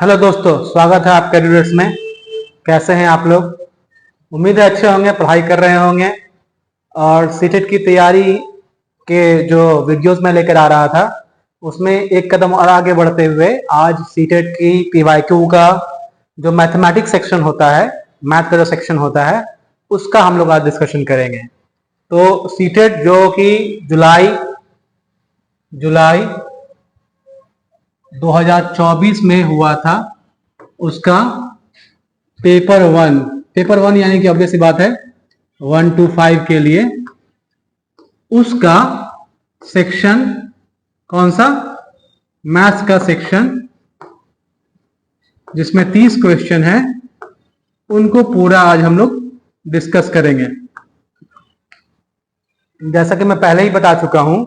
Hello दोस्तों, स्वागत है आपके वीडियोस में। कैसे हैं आप लोग? उम्मीद है अच्छे होंगे, पढ़ाई कर रहे होंगे। और सीटेट की तैयारी के जो वीडियोस मैं लेकर आ रहा था उसमें एक कदम और आगे बढ़ते हुए आज सीटेट की पीवाईक्यू का जो मैथमेटिक्स सेक्शन होता है, मैथ का जो सेक्शन होता है, उसका हम लोग आज डिस्कशन करेंगे। तो सीटेट जो कि जुलाई जुलाई 2024 में हुआ था, उसका पेपर वन यानी कि ऑब्वियस सी बात है 1 to 5 के लिए उसका सेक्शन कौन सा? मैथ्स का सेक्शन, जिसमें 30 क्वेश्चन है, उनको पूरा आज हम लोग डिस्कस करेंगे। जैसा कि मैं पहले ही बता चुका हूं,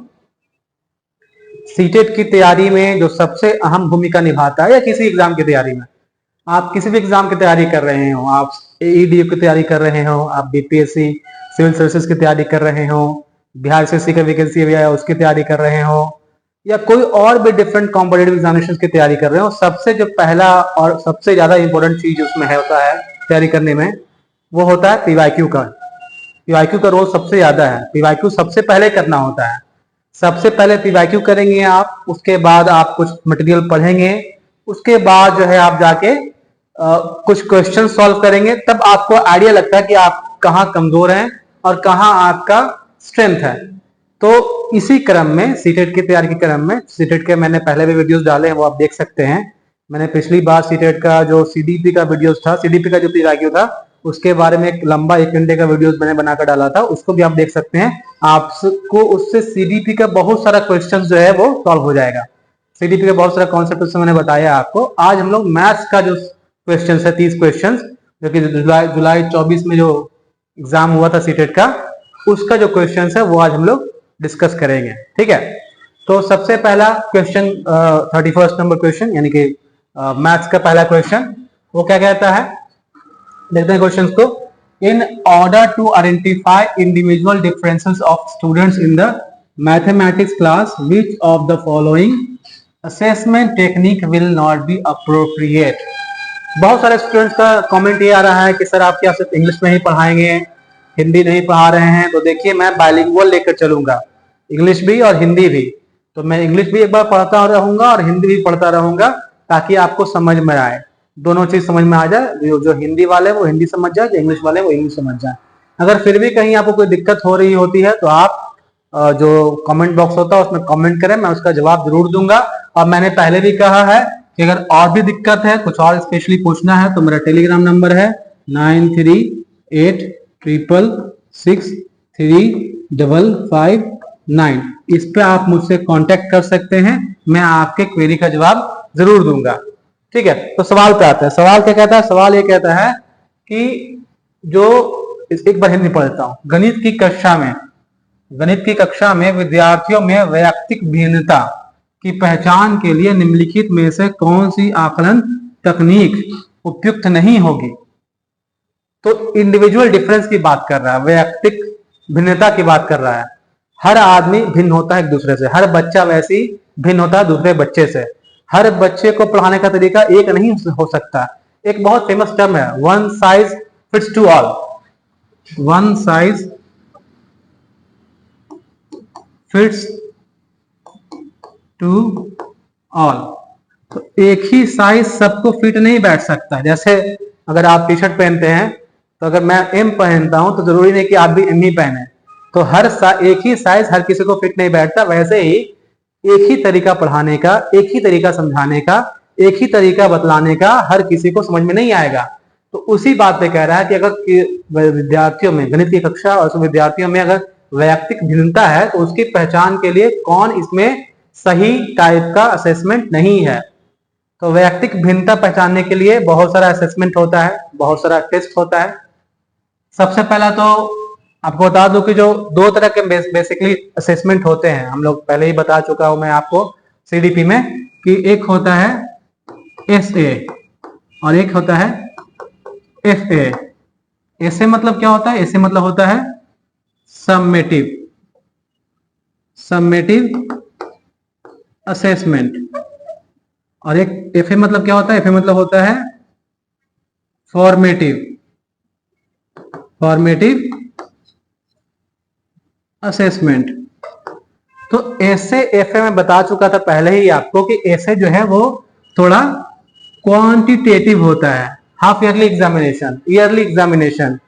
सीटेट की तैयारी में जो सबसे अहम भूमिका निभाता है, या किसी एग्जाम की तैयारी में, आप किसी भी एग्जाम की तैयारी कर रहे हो, आप एईडी की तैयारी कर रहे हो, आप बीपीएससी सिविल सर्विसेज की तैयारी कर रहे हो, बिहार एसएससी का वैकेंसी भी आया उसकी तैयारी कर रहे हो, या कोई और भी डिफरेंट कॉम्पिटेटिव एग्जामिनेशन की तैयारी कर रहे हो, सबसे जो पहला और सबसे ज्यादा इंपॉर्टेंट चीज उसमें है होता है तैयारी करने में, वो होता है पीवाईक्यू का। पीवाईक्यू का रोल सबसे ज्यादा है। पीवाईक्यू सबसे पहले करना होता है। सबसे पहले पीवाईक्यू करेंगे आप, उसके बाद आप कुछ मटेरियल पढ़ेंगे, उसके बाद जो है आप जाके कुछ क्वेश्चन सॉल्व करेंगे। तब आपको आइडिया लगता है कि आप कहाँ कमजोर हैं और कहाँ आपका स्ट्रेंथ है। तो इसी क्रम में सीटेट की तैयारी के क्रम में, सीटेट के मैंने पहले भी वीडियोस डाले हैं, वो आप देख सकते हैं। मैंने पिछली बार सीटेट का जो सीडीपी का वीडियोस था, सीडीपी का जो पीवाईक्यू था, उसके बारे में एक लंबा 1 घंटे का वीडियोस मैंने बनाकर डाला था, उसको भी आप देख सकते हैं। आपको उससे सीडीपी का बहुत सारा क्वेश्चन जो है वो सॉल्व हो जाएगा। सीडीपी का बहुत सारा कॉन्सेप्ट उससे मैंने बताया आपको। आज हम लोग मैथ्स का जो क्वेश्चन है, 30 क्वेश्चन, जो कि जुलाई 24 में जो एग्जाम हुआ था सीटेट का, उसका जो क्वेश्चन है वो आज हम लोग डिस्कस करेंगे। ठीक है, तो सबसे पहला क्वेश्चन 31 नंबर क्वेश्चन, यानी कि मैथ्स का पहला क्वेश्चन, वो क्या कहता है, देखते हैं क्वेश्चन को। In order to identify individual differences of students in the mathematics class, which of the following assessment technique will not be appropriate. बहुत सारे स्टूडेंट्स का कमेंट ये आ रहा है कि सर आप क्या सिर्फ इंग्लिश में ही पढ़ाएंगे, हिंदी नहीं पढ़ा रहे हैं? तो देखिए, मैं बाइलिंगुअल लेकर चलूंगा, इंग्लिश भी और हिंदी भी। तो मैं इंग्लिश भी एक बार पढ़ता रहूंगा और हिंदी भी पढ़ता रहूंगा, ताकि आपको समझ में आए, दोनों चीज समझ में आ जाए। जो हिंदी वाले वो हिंदी समझ जाए, जो इंग्लिश वाले वो इंग्लिश समझ जाए। अगर फिर भी कहीं आपको कोई दिक्कत हो रही होती है तो आप जो कमेंट बॉक्स होता है उसमें कमेंट करें, मैं उसका जवाब जरूर दूंगा। और मैंने पहले भी कहा है कि अगर और भी दिक्कत है, कुछ और स्पेशली पूछना है, तो मेरा टेलीग्राम नंबर है 9386663559। इस पे आप मुझसे कांटेक्ट कर सकते हैं, मैं आपके क्वेरी का जवाब जरूर दूंगा। ठीक है, तो सवाल पे आते हैं। सवाल क्या कहता है? सवाल ये कहता है कि जो एक बार हिंदी पढ़ता हूं। गणित की कक्षा में विद्यार्थियों में वैयक्तिक भिन्नता की पहचान के लिए निम्नलिखित में से कौन सी आकलन तकनीक उपयुक्त नहीं होगी? तो इंडिविजुअल डिफरेंस की बात कर रहा है, वैयक्तिक भिन्नता की बात कर रहा है। हर आदमी भिन्न होता है एक दूसरे से, हर बच्चा वैसे ही भिन्न होता है दूसरे बच्चे से। हर बच्चे को पढ़ाने का तरीका एक नहीं हो सकता। एक बहुत फेमस टर्म है, one size fits to all. One size fits to all. तो एक ही साइज सबको फिट नहीं बैठ सकता। जैसे अगर आप टी शर्ट पहनते हैं, तो अगर मैं एम पहनता हूं तो जरूरी नहीं कि आप भी एम ही पहने। तो एक ही साइज हर किसी को फिट नहीं बैठता। वैसे ही एक ही तरीका पढ़ाने का, एक ही तरीका समझाने का, एक ही तरीका बतलाने का हर किसी को समझ में नहीं आएगा। तो उसी बात पे कह रहा है कि अगर विद्यार्थियों में, गणित की कक्षा और विद्यार्थियों में अगर वैयक्तिक भिन्नता है, तो उसकी पहचान के लिए कौन इसमें सही टाइप का असेसमेंट नहीं है। तो वैयक्तिक भिन्नता पहचानने के लिए बहुत सारा असेसमेंट होता है, बहुत सारा टेस्ट होता है। सबसे पहला तो आपको बता दूं कि जो दो तरह के बेसिकली असेसमेंट होते हैं, हम लोग पहले ही बता चुका हूं मैं आपको सीडीपी में, कि एक होता है एसए और एक होता है एफए। एसए मतलब क्या होता है? एसए मतलब होता है समेटिव असेसमेंट, और एक एफ ए मतलब क्या होता है? एफ ए मतलब होता है फॉर्मेटिव असेसमेंट। तो ऐसे एफ ए में बता चुका था पहले ही आपको कि ऐसे जो है वो थोड़ा क्वांटिटेटिव होता है। Half yearly examination, yearly examination,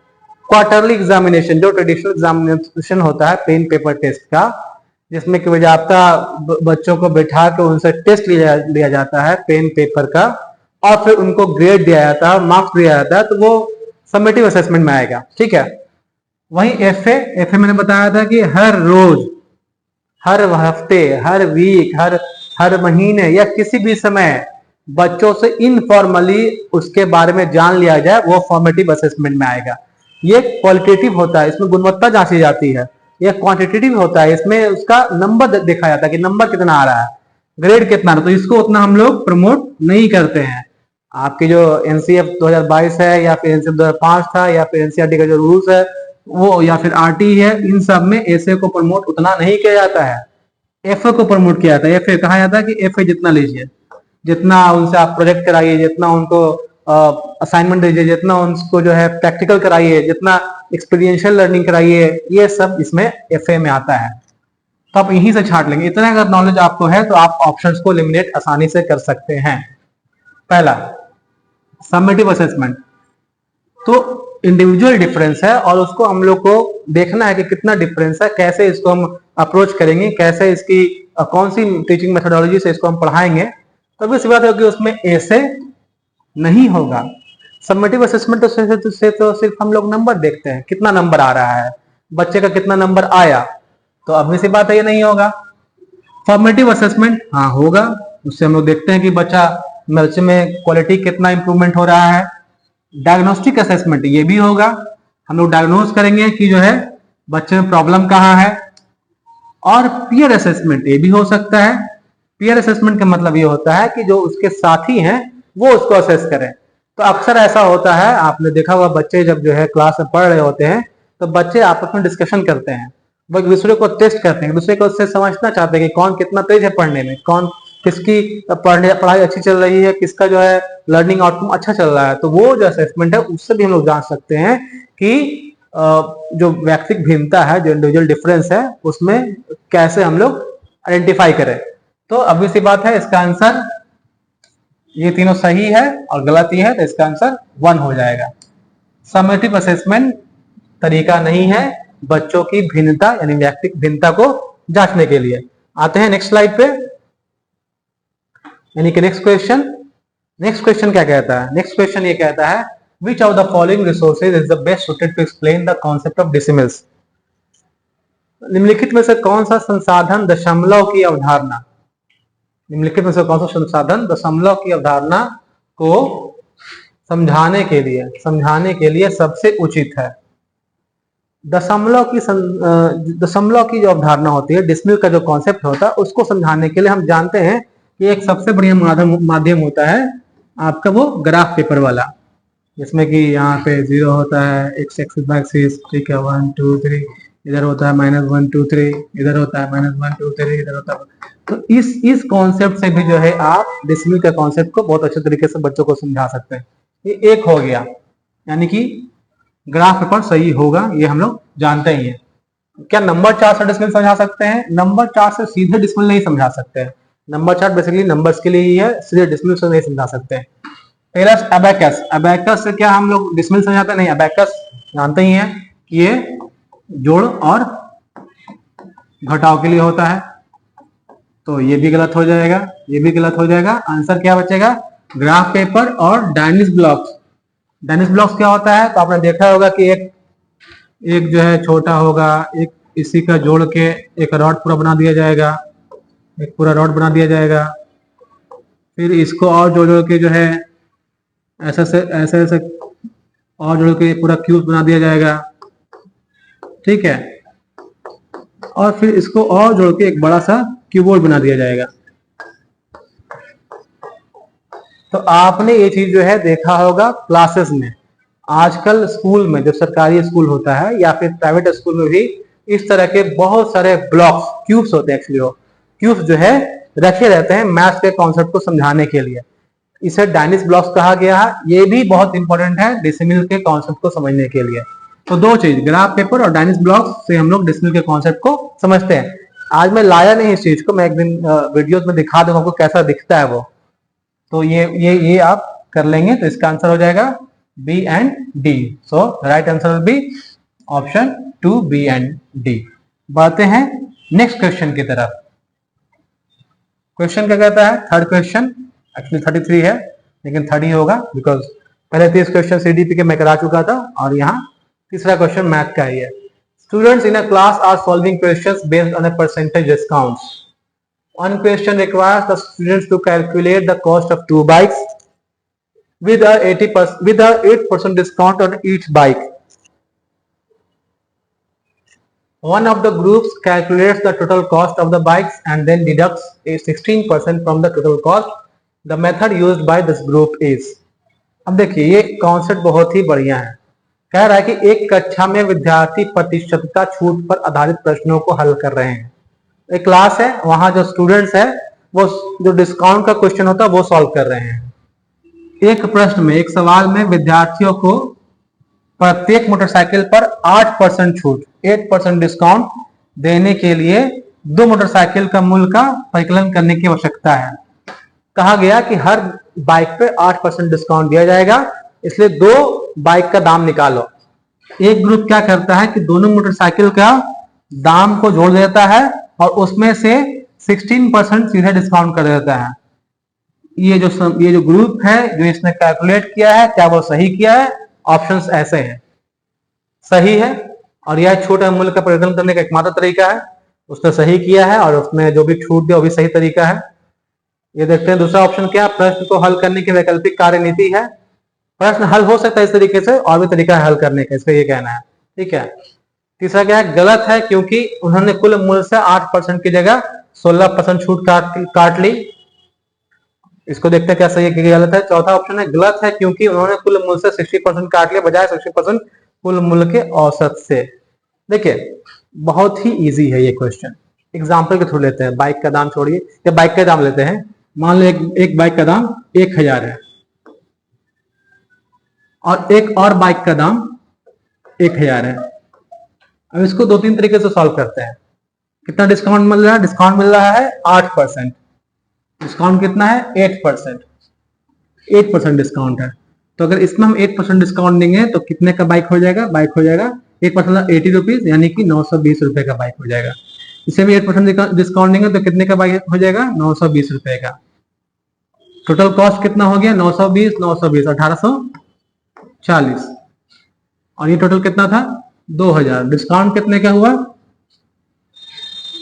quarterly examination, जो ट्रेडिशनल एग्जामिनेशन होता है पेन पेपर टेस्ट का, जिसमें कि आपका बच्चों को बैठा के उनसे टेस्ट लिया जाता है पेन पेपर का, और फिर उनको ग्रेड दिया जाता है, मार्क्स दिया जाता है, तो वो समेटिव असेसमेंट में आएगा। ठीक है। वहीं एफ ए मैंने बताया था कि हर रोज, हर हफ्ते, हर वीक, हर महीने या किसी भी समय बच्चों से इनफॉर्मली उसके बारे में जान लिया जाए, वो फॉर्मेटिव असेसमेंट में आएगा। ये क्वालिटेटिव होता है, इसमें गुणवत्ता जांची जाती है। ये क्वांटिटेटिव होता है, इसमें उसका नंबर देखा जाता है कि नंबर कितना आ रहा है, ग्रेड कितना, तो इसको उतना हम लोग प्रमोट नहीं करते हैं। आपके जो एनसीएफ 2022 है, या फिर एनसीएफ 2005 था, या फिर एनसीईआरटी का जो रूल्स है वो, या फिर आरटी है, इन सब में एसए को प्रमोट उतना नहीं किया जाता है, एफए को प्रमोट किया जाता है। एफए कहा जाता है कि एफए जितना लीजिए, जितना उनसे आप प्रोजेक्ट कराइए, जितना उनको असाइनमेंट दीजिए, जितना उनको जो है प्रैक्टिकल कराइए, जितना एक्सपीरियंशियल लर्निंग कराइए, ये सब इसमें एफए में आता है। तो आप यहीं से छाट लेंगे। इतना अगर नॉलेज आपको है तो आप ऑप्शंस को एलिमिनेट आसानी से कर सकते हैं। पहला, समेटिव असेसमेंट, तो इंडिविजुअल डिफरेंस है और उसको हम लोग को देखना है कि कितना डिफरेंस है, कैसे इसको हम अप्रोच करेंगे, कैसे इसकी कौन सी टीचिंग मेथोडोलॉजी से इसको हम पढ़ाएंगे। तभी इस बात है कि उसमें ऐसे नहीं होगा। समेटिव असेसमेंट तो सिर्फ हम लोग नंबर देखते हैं, कितना नंबर आ रहा है, बच्चे का कितना नंबर आया, तो अपनी सी बात है ये नहीं होगा। फॉर्मेटिव असेसमेंट हाँ होगा, उससे हम लोग देखते हैं कि बच्चा बच्चे में क्वालिटी कितना इंप्रूवमेंट हो रहा है। डायग्नोस्टिक असेसमेंट ये भी होगा, हम लोग डायग्नोज करेंगे कि जो है बच्चे में प्रॉब्लम कहाँ है। और पीयर असेसमेंट ये भी हो सकता है। पीयर असेसमेंट का मतलब ये होता है कि जो उसके साथी हैं वो उसको असेस करें। तो अक्सर ऐसा होता है, आपने देखा हुआ, बच्चे जब जो है क्लास में पढ़ रहे होते हैं तो बच्चे आपस में डिस्कशन करते हैं, वो एक दूसरे को टेस्ट करते हैं, एक दूसरे को उससे समझना चाहते हैं कि कौन कितना तेज है पढ़ने में, कौन किसकी पढ़ाई अच्छी चल रही है, किसका जो है लर्निंग आउटकम अच्छा चल रहा है। तो वो जो असेसमेंट है उससे भी हम लोग जान सकते हैं कि जो व्यक्तिगत भिन्नता है, जो इंडिविजुअल डिफरेंस है, उसमें कैसे हम लोग आइडेंटिफाई करें। तो अभी सी बात है, इसका आंसर ये तीनों सही है और गलत ही है, तो इसका आंसर 1 हो जाएगा। समेटिव असेसमेंट तरीका नहीं है बच्चों की भिन्नता यानी व्यक्तिगत भिन्नता को जांचने के लिए। आते हैं नेक्स्ट स्लाइड पे, यानी कि नेक्स्ट क्वेश्चन क्या कहता है? नेक्स्ट क्वेश्चन ये कहता है, which of the following resources is the best suited to explain the concept of decimals? निम्नलिखित में से कौन सा संसाधन दशमलव की अवधारणा, निम्नलिखित में से कौन सा संसाधन दशमलव की अवधारणा को समझाने के लिए सबसे उचित है? दशमलव की जो अवधारणा होती है, डिसिमल का जो कॉन्सेप्ट होता है, उसको समझाने के लिए हम जानते हैं कि एक सबसे बढ़िया माध्यम होता है आपका वो ग्राफ पेपर वाला, जिसमें कि यहाँ पे 0 होता है, एक्स एक्सिस, ठीक है, 1 2 3, इधर होता है -1 2 3, इधर होता है -1 2 3, इधर होता है। तो इस कॉन्सेप्ट से भी जो है आप डिसिमल का कॉन्सेप्ट को बहुत अच्छे तरीके से बच्चों को समझा सकते हैं। ये एक हो गया, यानी कि ग्राफ पेपर सही होगा, ये हम लोग जानते ही हैं। क्या नंबर चार्ट से डिसिमल समझा सकते हैं? नंबर चार्ट से सीधे डिसिमल नहीं समझा सकते हैं। नंबर चार्ट बेसिकली नंबर्स के लिए ही है, सीधे डिसिमल से नहीं समझा सकते हैं। पहला अबैकस, अबैकस से क्या हम लोग डिसिमल समझाते नहीं? अबैकस जानते ही हैं कि ये जोड़ और घटाव के लिए होता है, तो ये भी गलत हो जाएगा, ये भी गलत हो जाएगा। आंसर क्या बचेगा? ग्राफ पेपर और डायनेमिक्स ब्लॉक्स। डायनेमिक्स ब्लॉक्स क्या होता है? तो आपने देखा होगा कि एक जो है छोटा होगा, एक इसी का जोड़ के एक रॉड पूरा बना दिया जाएगा, एक पूरा रॉड बना दिया जाएगा, फिर इसको और जोड़ के जो है ऐसे और जोड़ के पूरा क्यूब बना दिया जाएगा, ठीक है, और फिर इसको और जोड़ के एक बड़ा सा क्यूबोर्ड बना दिया जाएगा। तो आपने ये चीज जो है देखा होगा क्लासेस में। आजकल स्कूल में, जो सरकारी स्कूल होता है या फिर प्राइवेट स्कूल में भी, इस तरह के बहुत सारे ब्लॉक्स, क्यूब्स होते हैं, एक्चुअली वो क्यूब्स जो है रखे रहते हैं मैथ्स के कॉन्सेप्ट को समझाने के लिए। इसे डायनेमिक्स ब्लॉक्स कहा गया है। ये भी बहुत इंपॉर्टेंट है डेसिमल के कॉन्सेप्ट को समझने के लिए। तो दो चीज, ग्राफ पेपर और डायनेमिक्स ब्लॉक्स से हम लोग डेसिमल के कॉन्सेप्ट को समझते हैं। आज मैं लाया नहीं इस चीज को, मैं एक दिन वीडियोस में दिखा दूंगा आपको कैसा दिखता है वो। तो ये आप कर लेंगे तो इसका आंसर हो जाएगा B and D. So right answer will be option 2 B and D. बढ़ते हैं नेक्स्ट क्वेश्चन की तरफ। क्वेश्चन क्या कहता है? थर्ड क्वेश्चन, एक्चुअली 33 है लेकिन 30 होगा बिकॉज पहले 30 क्वेश्चन सीडीपी के मैं करा चुका था और यहाँ तीसरा क्वेश्चन मैथ का ही है। Students in a class are solving questions based on a percentage discounts. One question requires the students to calculate the cost of 2 bikes with a 8% discount on each bike. One of the groups calculates the total cost of the bikes and then deducts a 16% from the total cost. The method used by this group is. अब देखिए ये concept बहुत ही बढ़िया है। कह रहा है कि एक कक्षा में विद्यार्थी प्रतिशतता छूट पर आधारित प्रश्नों को हल कर रहे हैं। एक क्लास है, वहां जो स्टूडेंट्स है वो जो डिस्काउंट का क्वेश्चन होता है वो सॉल्व कर रहे हैं। एक प्रश्न में, एक सवाल में विद्यार्थियों को प्रत्येक मोटरसाइकिल पर 8% छूट, 8% डिस्काउंट देने के लिए 2 मोटरसाइकिल का मूल्य का परिकलन करने की आवश्यकता है। कहा गया कि हर बाइक पे 8% डिस्काउंट दिया जाएगा, इसलिए 2 बाइक का दाम निकालो। एक ग्रुप क्या करता है कि दोनों मोटरसाइकिल का दाम को जोड़ देता है और उसमें से 16% सीधे डिस्काउंट कर देता है। ये जो ग्रुप है जो इसने कैलकुलेट किया है, क्या वो सही किया है? ऑप्शंस ऐसे हैं, सही है। और यह छोटा मूल्य का परिवर्तन करने का एकमात्र तरीका है, उसने सही किया है और उसमें जो भी छूट दिया वो भी सही तरीका है। ये देखते हैं दूसरा ऑप्शन क्या, प्रश्न को हल करने की वैकल्पिक कार्यनीति है। प्रश्न हल हो सकता है इस तरीके से और भी तरीका है हल करने का, इसका ये कहना है। ठीक है। तीसरा क्या है, गलत है क्योंकि उन्होंने कुल मूल्य से 8% की जगह 16% छूट काट ली। इसको देखते हैं क्या सही है कि गलत है। चौथा ऑप्शन है, गलत है क्योंकि उन्होंने कुल मूल्य से 60% काट लिया बजाय 60% कुल मूल्य के औसत से। देखिए बहुत ही इजी है ये क्वेश्चन, एग्जाम्पल के थ्रू लेते हैं। बाइक का दाम छोड़िए, या बाइक का दाम लेते हैं। मान लो एक बाइक का दाम 1000 है और एक और बाइक का दाम 1000 है। अब इसको 2-3 तरीके से सॉल्व करते हैं। कितना डिस्काउंट मिल रहा है? डिस्काउंट मिल रहा है 8%। डिस्काउंट कितना है? 8%। 8% डिस्काउंट है, तो अगर इसमें हम 8% डिस्काउंट देंगे तो कितने का बाइक हो जाएगा? बाइक हो जाएगा 8% 80 रुपीज, यानी कि 920 रुपए का बाइक हो जाएगा। इसे भी 8% डिस्काउंट देंगे तो कितने का बाइक हो जाएगा? 920 रुपए का। टोटल कॉस्ट कितना हो गया? 920 1840, और ये टोटल कितना था? 2000। डिस्काउंट कितने का हुआ?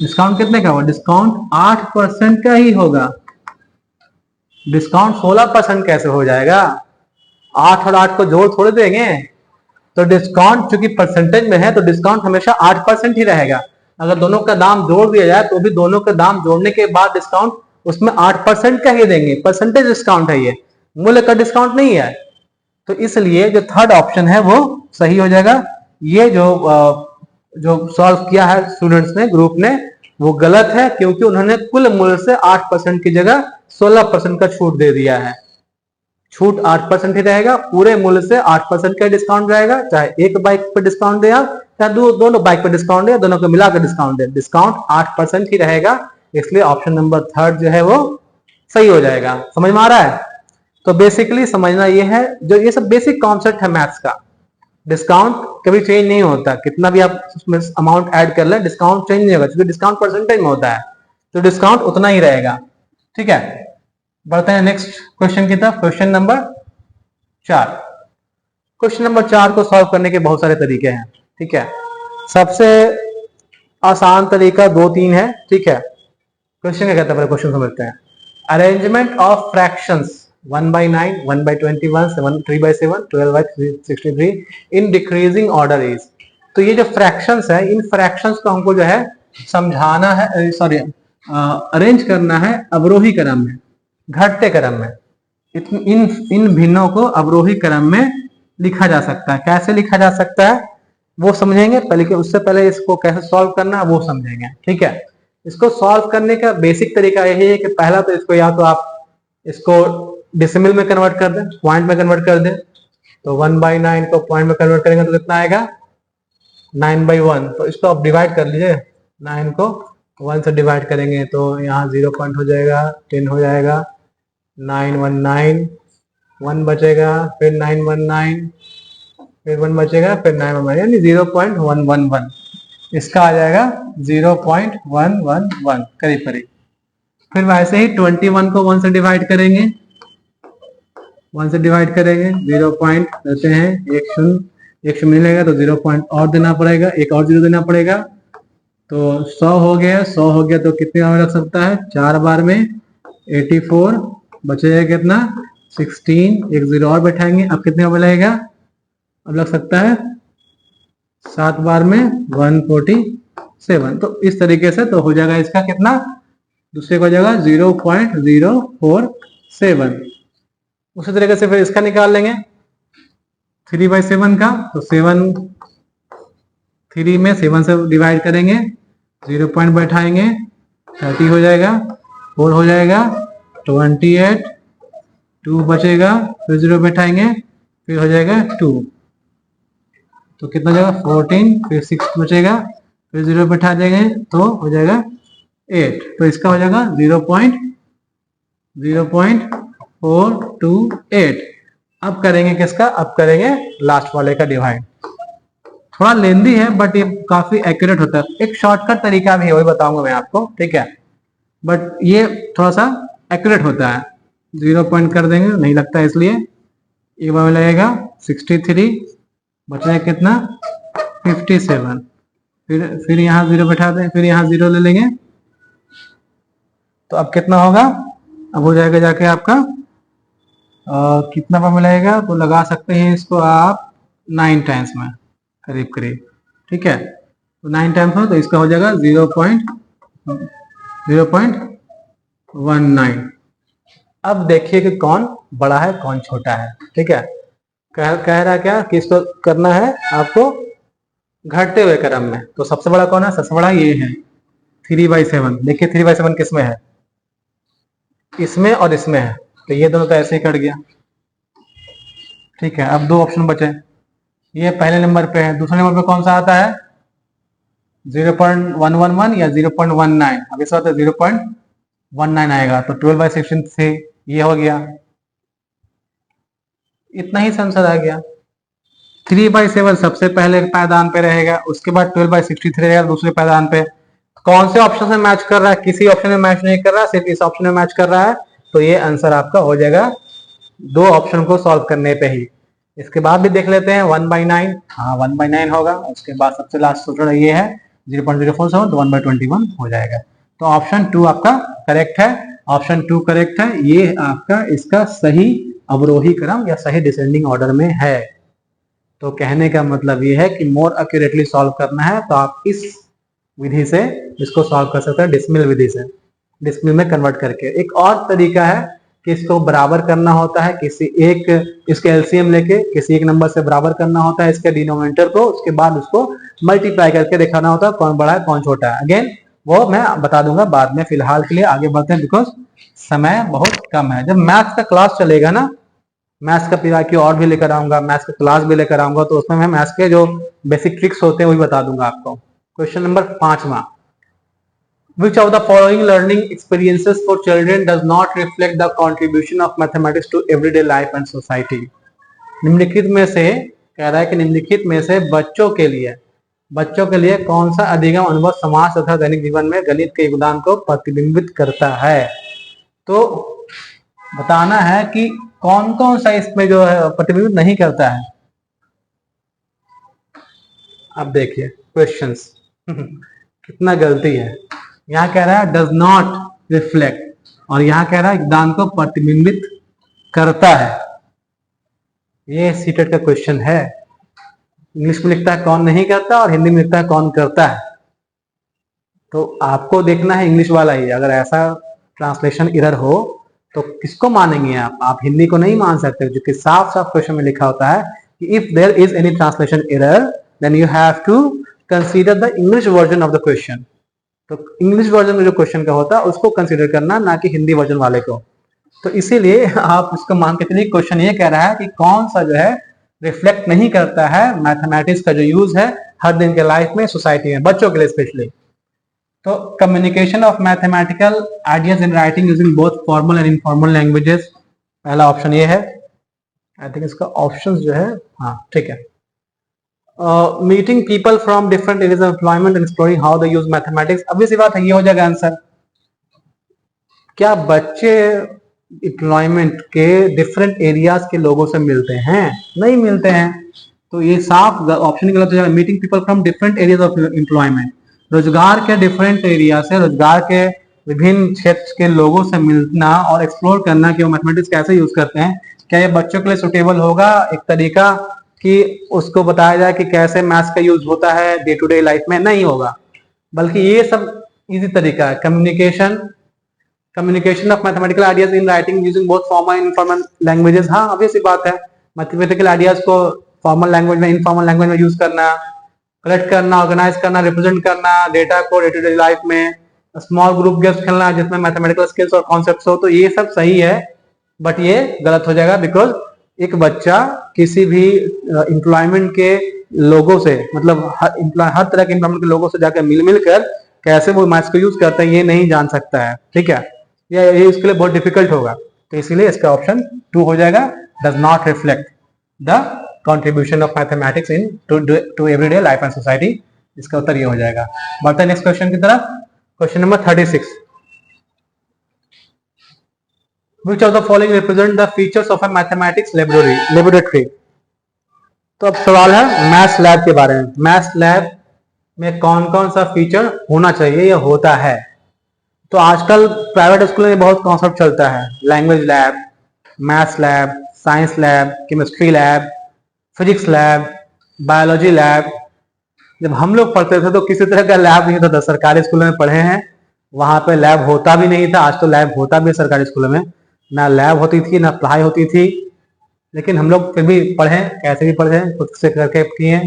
डिस्काउंट कितने का हुआ? डिस्काउंट 8% का ही होगा। डिस्काउंट 16% कैसे हो जाएगा? 8 और 8 को जोड़ थोड़े देंगे। तो डिस्काउंट चूंकि परसेंटेज में है तो डिस्काउंट हमेशा 8% ही रहेगा। अगर दोनों का दाम जोड़ दिया जाए तो भी दोनों का दाम जोड़ने के बाद डिस्काउंट उसमें 8% का ही देंगे। परसेंटेज डिस्काउंट है, ये मूल्य का डिस्काउंट नहीं है। तो इसलिए जो थर्ड ऑप्शन है वो सही हो जाएगा। ये जो सॉल्व किया है स्टूडेंट्स ने, ग्रुप ने, वो गलत है क्योंकि उन्होंने कुल मूल्य से 8% की जगह 16% का छूट दे दिया है। छूट 8% ही रहेगा, पूरे मूल्य से 8% का डिस्काउंट रहेगा, चाहे एक बाइक पे डिस्काउंट दे आप, चाहे दोनों बाइक पे डिस्काउंट दे, दोनों को मिलाकर डिस्काउंट दे, डिस्काउंट 8% ही रहेगा। इसलिए ऑप्शन नंबर थर्ड जो है वो सही हो जाएगा। समझ में आ रहा है? तो बेसिकली समझना ये है, जो ये सब बेसिक कॉन्सेप्ट है मैथ्स का। डिस्काउंट कभी चेंज नहीं होता, कितना भी आप उसमें अमाउंट ऐड कर लें डिस्काउंट चेंज नहीं होगा, क्योंकि डिस्काउंट परसेंटेज में होता है तो डिस्काउंट उतना ही रहेगा। ठीक है, बढ़ते हैं नेक्स्ट क्वेश्चन की तरफ। Question number 4। क्वेश्चन नंबर 4 को सॉल्व करने के बहुत सारे तरीके हैं। ठीक है, सबसे आसान तरीका 2-3 है। ठीक है, क्वेश्चन क्या कहता है पहले क्वेश्चन समझते हैं। Arrangement of fractions 1/9, 1/21, 3/7, 12/63 in decreasing order is. तो ये जो फ्रैक्शंस है, इन फ्रैक्शंस को हमको जो है समझाना है, सॉरी अरेंज करना है अवरोही क्रम में, घटते क्रम में। इन भिन्नों को अवरोही क्रम में लिखा जा सकता है। कैसे लिखा जा सकता है वो समझेंगे पहले, उससे पहले इसको कैसे सॉल्व करना है वो समझेंगे। ठीक है, इसको सॉल्व करने का बेसिक तरीका यही है कि पहला तो इसको या तो आप इसको डेसिमल में कन्वर्ट कर दें, पॉइंट में कन्वर्ट कर दें। तो 1/9 को पॉइंट में कन्वर्ट करेंगे तो कितना आएगा 9/1। तो इसको आप डिवाइड कर लीजिए, 9 को 1 से डिवाइड करेंगे तो यहाँ 0 पॉइंट हो जाएगा, 10 हो जाएगा, 919, 1 बचेगा, फिर 919, फिर 1 बचेगा, फिर 9 यानी 0.111। इसका आ जाएगा 0.111 करीब करीब। फिर वैसे ही 21 को 1 से डिवाइड करेंगे, 1 से डिवाइड करेंगे, 0 पॉइंट देते हैं, एक शून्य मिलेगा तो 0 पॉइंट और देना पड़ेगा, एक और 0 देना पड़ेगा। तो 100 हो गया, 100 हो गया तो कितने बार रख सकता है, 4 बार में 84, बचेगा कितना 16, एक 0 और बैठाएंगे, अब कितने बार लगेगा, अब लग सकता है 7 बार में 147। तो इस तरीके से तो हो जाएगा इसका कितना, दूसरे को हो जाएगा 0.047। उसी तरीके से फिर इसका निकाल लेंगे 3/7 का। तो 3 में 7 से डिवाइड करेंगे, 0 पॉइंट बैठाएंगे, 30 हो जाएगा, 4 हो जाएगा, 28, 2 बचेगा, फिर 0 बैठाएंगे, फिर हो जाएगा 2, तो कितना हो जाएगा 14, फिर 6 बचेगा, फिर 0 बैठा देंगे तो हो जाएगा 8। तो इसका हो जाएगा 0.428। अब करेंगे किसका, अब करेंगे लास्ट वाले का डिवाइड। थोड़ा लेंदी है बट ये काफी एक्यूरेट होता है, एक शॉर्टकट तरीका भी है, वही बताऊंगा मैं आपको, ठीक है, बट ये थोड़ा सा एक्यूरेट होता है। 0 पॉइंट कर देंगे, नहीं लगता है इसलिए, एक बार लगेगा 63, बचेगा कितना 57, फिर यहाँ 0 बैठा दें, फिर यहाँ 0 ले लेंगे, तो अब कितना होगा, अब हो जाएगा जाके आपका कितना बार मिलेगा, तो लगा सकते हैं इसको आप 9 टाइम्स में करीब करीब, ठीक है। तो 9 टाइम्स हो तो इसका हो जाएगा 0.19। अब देखिए कि कौन बड़ा है कौन छोटा है, ठीक है। कह रहा क्या कि इसको करना है आपको घटते हुए क्रम में। तो सबसे बड़ा कौन है, सबसे बड़ा ये है 3/7। देखिए 3/7 किसमें है, इसमें और इसमें है, तो ये दोनों तो ऐसे ही कट गया, ठीक है। अब 2 ऑप्शन बचे, ये पहले नंबर पे है, दूसरे नंबर पे कौन सा आता है 0.111 या 0.19। अब इसका होता है 0.19 आएगा, तो 12/16 से ये हो गया, इतना ही आंसर आ गया। 3/7 सबसे पहले पायदान पे रहेगा, उसके बाद 12/63 रहेगा दूसरे पायदान पे। कौन से ऑप्शन में मैच कर रहा है, किसी ऑप्शन में मैच नहीं कर रहा, सिर्फ इस ऑप्शन में मैच कर रहा है, तो ये आंसर आपका हो जाएगा 2 ऑप्शन को सॉल्व करने पे ही। इसके बाद भी देख लेते हैं 1/9, हाँ 1/9 होगा। उसके बाद सबसे लास्ट सूत्र ये है 0.047, तो 1/21 हो जाएगा। तो ऑप्शन 2 आपका करेक्ट है, ऑप्शन 2 करेक्ट है। ये आपका इसका सही अवरोही क्रम या सही डिसेंडिंग ऑर्डर में है। तो कहने का मतलब ये है कि मोर एक्यूरेटली सॉल्व करना है तो आप इस विधि से इसको सॉल्व कर सकते हैं, डिसमिल विधि से, डिसमिल में कन्वर्ट करके। एक और तरीका है कि इसको बराबर करना होता है, किसी एक इसके एलसीएम लेके किसी एक नंबर से बराबर करना होता है इसके डिनोमिनेटर को, उसके बाद उसको मल्टीप्लाई करके दिखाना होता है कौन बड़ा है कौन छोटा है। अगेन वो मैं बता दूंगा बाद में, फिलहाल के लिए आगे बढ़ते हैं बिकॉज समय बहुत कम है। जब मैथ्स का क्लास चलेगा ना, मैथ्स का पीआईक्यू और भी लेकर आऊंगा, मैथ्स का क्लास भी लेकर आऊंगा, तो उसमें मैं मैथ्स के जो बेसिक ट्रिक्स होते हैं वही बता दूंगा आपको। क्वेश्चन नंबर 5वां, which of the following learning experiences for children does not reflect the contribution of mathematics to everyday life and society? निम्नलिखित में से कह रहा है कि निम्नलिखित में से बच्चों के लिए कौन सा अधिगम अनुभव समाज तथा दैनिक जीवन में गणित के योगदान को प्रतिबिंबित करता है। तो बताना है कि कौन कौन सा इसमें जो है प्रतिबिंबित नहीं करता है। अब देखिए क्वेश्चंस कितना गलती है, यहाँ कह रहा है डज नॉट रिफ्लेक्ट और यहाँ कह रहा है योगदान को प्रतिबिंबित करता है। ये सीटेट का क्वेश्चन है। इंग्लिश में लिखता है कौन नहीं करता और हिंदी में लिखता है कौन करता है। तो आपको देखना है इंग्लिश वाला ही। अगर ऐसा ट्रांसलेशन एरर हो तो किसको मानेंगे आप हिंदी को नहीं मान सकते, क्योंकि साफ साफ क्वेश्चन में लिखा होता है कि if there is any translation error then you have to consider the English version of the question. तो इंग्लिश वर्जन में जो क्वेश्चन का होता है उसको कंसिडर करना, ना कि हिंदी वर्जन वाले को। तो इसीलिए आप इसको मान के चलिए, क्वेश्चन ये कह रहा है कि कौन सा जो है रिफ्लेक्ट नहीं करता है मैथमेटिक्स का जो यूज है हर दिन के लाइफ में, सोसाइटी में, बच्चों के लिए स्पेशली। तो communication of mathematical ideas in writing using both formal and informal languages, पहला ऑप्शन ये है। आई थिंक इसका ऑप्शन जो है, हाँ ठीक है। Meeting people from different areas of employment and exploring how they use mathematics, अभी सी बात है, ये हो जाएगा आंसर। क्या बच्चे एम्प्लॉयमेंट के डिफरेंट एरियाज के लोगों से मिलते हैं? नहीं मिलते हैं, तो ये साफ ऑप्शन गलत हो जाएगा। Meeting people from different areas of employment, रोजगार के डिफरेंट एरिया से, रोजगार के विभिन्न क्षेत्र के लोगों से मिलना और एक्सप्लोर करना कि वो मैथमेटिक्स कैसे यूज करते हैं, क्या ये बच्चों के लिए सुटेबल होगा एक तरीका कि उसको बताया जाए कि कैसे मैथ्स का यूज होता है डे टू डे लाइफ में? नहीं होगा, बल्कि ये सब इजी तरीका है। Communication of mathematical ideas in writing using both formal and informal languages, हाँ ऑब्वियस सी बात है, मैथमेटिकल आइडियाज को फॉर्मल लैंग्वेज में, इनफॉर्मल लैंग्वेज में यूज करना, कलेक्ट करना, ऑर्गेनाइज करना, रिप्रेजेंट करना डेटा को डे टू डे लाइफ में, स्मॉल ग्रुप गेम्स खेलना जिसमें मैथमेटिकल स्किल्स और कॉन्सेप्ट्स हो, तो ये सब सही है। बट ये गलत हो जाएगा, बिकॉज एक बच्चा किसी भी एम्प्लॉयमेंट के लोगों से, मतलब हर तरह के एम्प्लॉयमेंट के लोगों से जाकर मिलकर कैसे वो मैथ्स को यूज करते हैं ये नहीं जान सकता है, ठीक है, ये उसके लिए बहुत डिफिकल्ट होगा। तो इसीलिए इसका ऑप्शन 2 हो जाएगा, does not reflect the contribution of mathematics into everyday life and society, इसका उत्तर ये हो जाएगा। बढ़ते हैं नेक्स्ट क्वेश्चन की तरफ। Question number 36, which of the following represent the features of a mathematics laboratory? तो अब सवाल है मैथ्स लैब के बारे में। मैथ्स लैब में कौन कौन सा फीचर होना चाहिए या होता है? तो आजकल प्राइवेट स्कूल में बहुत कॉन्सेप्ट चलता है, language lab, maths lab, science lab, chemistry lab, physics lab, biology lab. जब हम लोग पढ़ते थे तो किसी तरह का लैब नहीं होता था, सरकारी स्कूल में पढ़े हैं, वहां पे लैब होता भी नहीं था। आज तो लैब होता भी है सरकारी स्कूलों में, ना लैब होती थी ना पढ़ाई होती थी, लेकिन हम लोग फिर भी पढ़े, कैसे भी पढ़े, खुद से करके किए,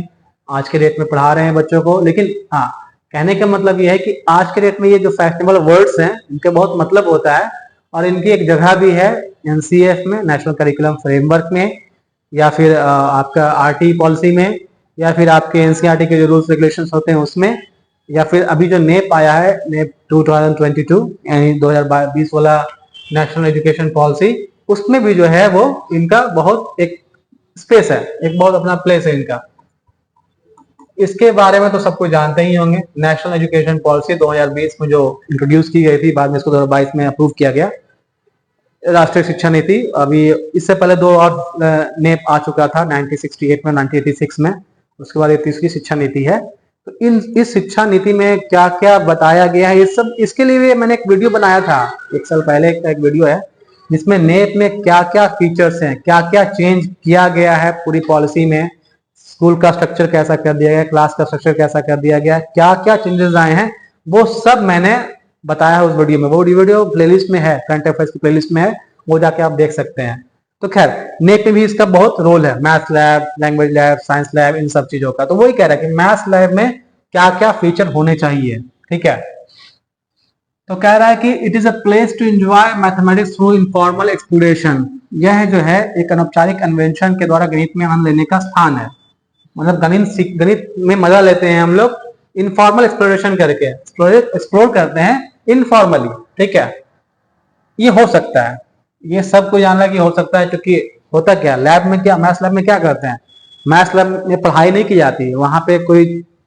आज के डेट में पढ़ा रहे हैं बच्चों को। लेकिन हाँ, कहने का मतलब ये है कि आज के डेट में ये जो फैशनेबल वर्ड्स हैं इनके बहुत मतलब होता है, और इनकी एक जगह भी है एनसीएफ में, नेशनल करिकुलम फ्रेमवर्क में, या फिर आपका आरटी पॉलिसी में, या फिर आपके एनसीईआरटी के जो रूल्स रेगुलेशंस होते हैं उसमें, या फिर अभी जो नेप आया है, नेप 2022 यानी 2020 वाला नेशनल एजुकेशन पॉलिसी, उसमें भी जो है वो इनका बहुत एक स्पेस है, एक बहुत अपना प्लेस है इनका। इसके बारे में तो सबको जानते ही होंगे। नेशनल एजुकेशन पॉलिसी 2020 में जो इंट्रोड्यूस की गई थी, बाद में इसको 2022 में अप्रूव किया गया, राष्ट्रीय शिक्षा नीति। अभी इससे पहले 2 और नेप आ चुका था, 1968 में, 1986 में, उसके बाद ये तीसरी शिक्षा नीति है। तो इस शिक्षा नीति में क्या क्या बताया गया है, ये सब, इसके लिए मैंने एक वीडियो बनाया था 1 साल पहले का, एक वीडियो है जिसमें नेप में क्या क्या फीचर्स हैं, क्या क्या चेंज किया गया है पूरी पॉलिसी में, स्कूल का स्ट्रक्चर कैसा कर दिया गया, क्लास का स्ट्रक्चर कैसा कर दिया गया, क्या क्या चेंजेस आए हैं, वो सब मैंने बताया है उस वीडियो में। वो वीडियो प्लेलिस्ट में है, करंट अफेयर्स की प्लेलिस्ट में है, वो जाके आप देख सकते हैं। तो खैर, नेप में भी इसका बहुत रोल है, maths lab, language lab, science lab, इन सब चीजों का। तो वही कह रहा है कि मैथ्स लैब में क्या क्या फीचर होने चाहिए, ठीक है। तो कह रहा है कि it is a place to enjoy mathematics through informal exploration, यह जो है एक अनौपचारिक अन्वेषण के द्वारा गणित में आनंद लेने का स्थान है। मतलब गणित में मजा लेते हैं हम लोग इनफॉर्मल एक्सप्लोरेशन करके, एक्सप्लोर करते हैं इनफॉर्मली, ठीक है। ये हो सकता है, ये सबको जानना कि हो सकता है, क्योंकि होता क्या लैब में, क्या मैथ्स लैब में क्या करते हैं, मैथ्स लैब में पढ़ाई नहीं की जाती, वहां पे कोई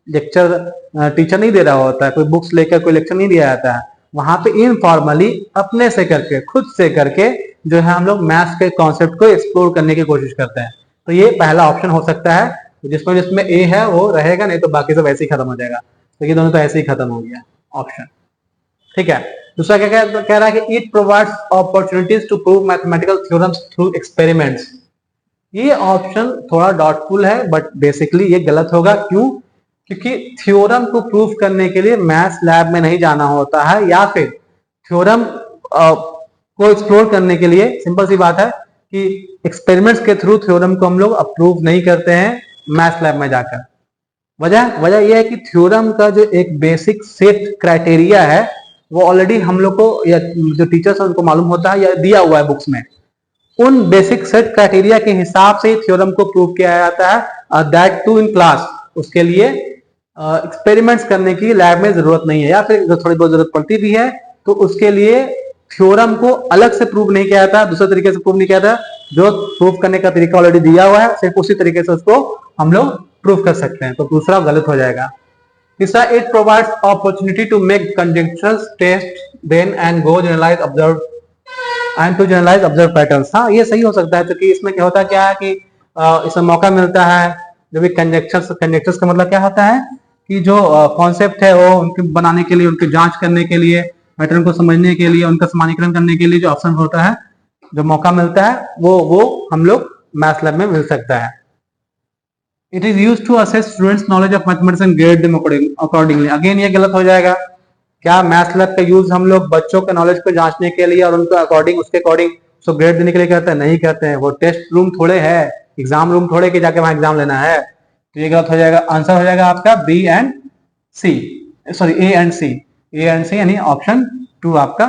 लेक्चर टीचर नहीं दे रहा होता है, कोई बुक्स लेकर कोई लेक्चर नहीं दिया जाता है, वहां पे इनफॉर्मली अपने से करके, खुद से करके जो है हम लोग मैथ्स के कॉन्सेप्ट को एक्सप्लोर करने की कोशिश करते हैं। तो ये पहला ऑप्शन हो सकता है, जिसमें ए है वो रहेगा, नहीं तो बाकी सब ऐसे ही खत्म हो जाएगा। तो ये दोनों तो ऐसे ही खत्म हो गया ऑप्शन, ठीक है। दूसरा क्या कह रहा है कि it provides opportunities to prove mathematical theorems through experiments. ये ऑप्शन थोड़ा डाउटफुल है, बट बेसिकली ये गलत होगा। क्यों? क्योंकि थ्योरम को प्रूव करने के लिए मैथ्स लैब में नहीं जाना होता है, या फिर थ्योरम को एक्सप्लोर करने के लिए सिंपल सी बात है कि एक्सपेरिमेंट्स के थ्रू थ्योरम को हम लोग अप्रूव नहीं करते हैं मैथ्स लैब में जाकर। वजह वजह यह है कि थ्योरम का जो एक बेसिक सेट क्राइटेरिया है वो ऑलरेडी हम लोग को या जो टीचर्स हैं उनको मालूम होता है या दिया हुआ है बुक्स में। उन बेसिक सेट क्राइटेरिया के हिसाब से थ्योरम को प्रूव किया जाता है, दैट टू इन क्लास। उसके लिए एक्सपेरिमेंट्स करने की लैब में जरूरत नहीं है, या फिर थोड़ी बहुत जरूरत पड़ती भी है तो उसके लिए थ्योरम को अलग से प्रूव नहीं किया जाता, दूसरे तरीके से प्रूव नहीं किया जाता। जो प्रूव करने का तरीका ऑलरेडी दिया हुआ है सिर्फ उसी तरीके से उसको हम लोग प्रूव कर सकते हैं, तो दूसरा गलत हो जाएगा। तीसरा, it provides opportunity to make conjunctions test then and go generalise observe and to generalise observe patterns. हाँ, ये सही हो सकता है क्योंकि इसमें क्या होता है, क्या है कि इसमें मौका मिलता है जो भी कंजंक्शंस कंजंक्शंस का मतलब क्या होता है कि जो कॉन्सेप्ट है वो उनके बनाने के लिए, उनकी जांच करने के लिए, पैटर्न को समझने के लिए, उनका सामान्यीकरण करने के लिए जो ऑप्शन होता है, जो मौका मिलता है वो हम लोग मैथ्स लैब में मिल सकता है। It is used to assess students knowledge of mathematics and grade them accordingly. Again ये गलत हो जाएगा। क्या मैथ्स लैब का यूज हम लोग बच्चों के नॉलेज को जांचने के लिए और उनके अकॉर्डिंग उसके अकॉर्डिंग उसको ग्रेड देने के लिए करते हैं? नहीं करते हैं। वो टेस्ट रूम थोड़े है, एग्जाम रूम थोड़े कि जाके वहां एग्जाम लेना है। तो ये गलत हो जाएगा। आंसर हो जाएगा आपका B and C, sorry A and C. A and C यानी ऑप्शन 2 आपका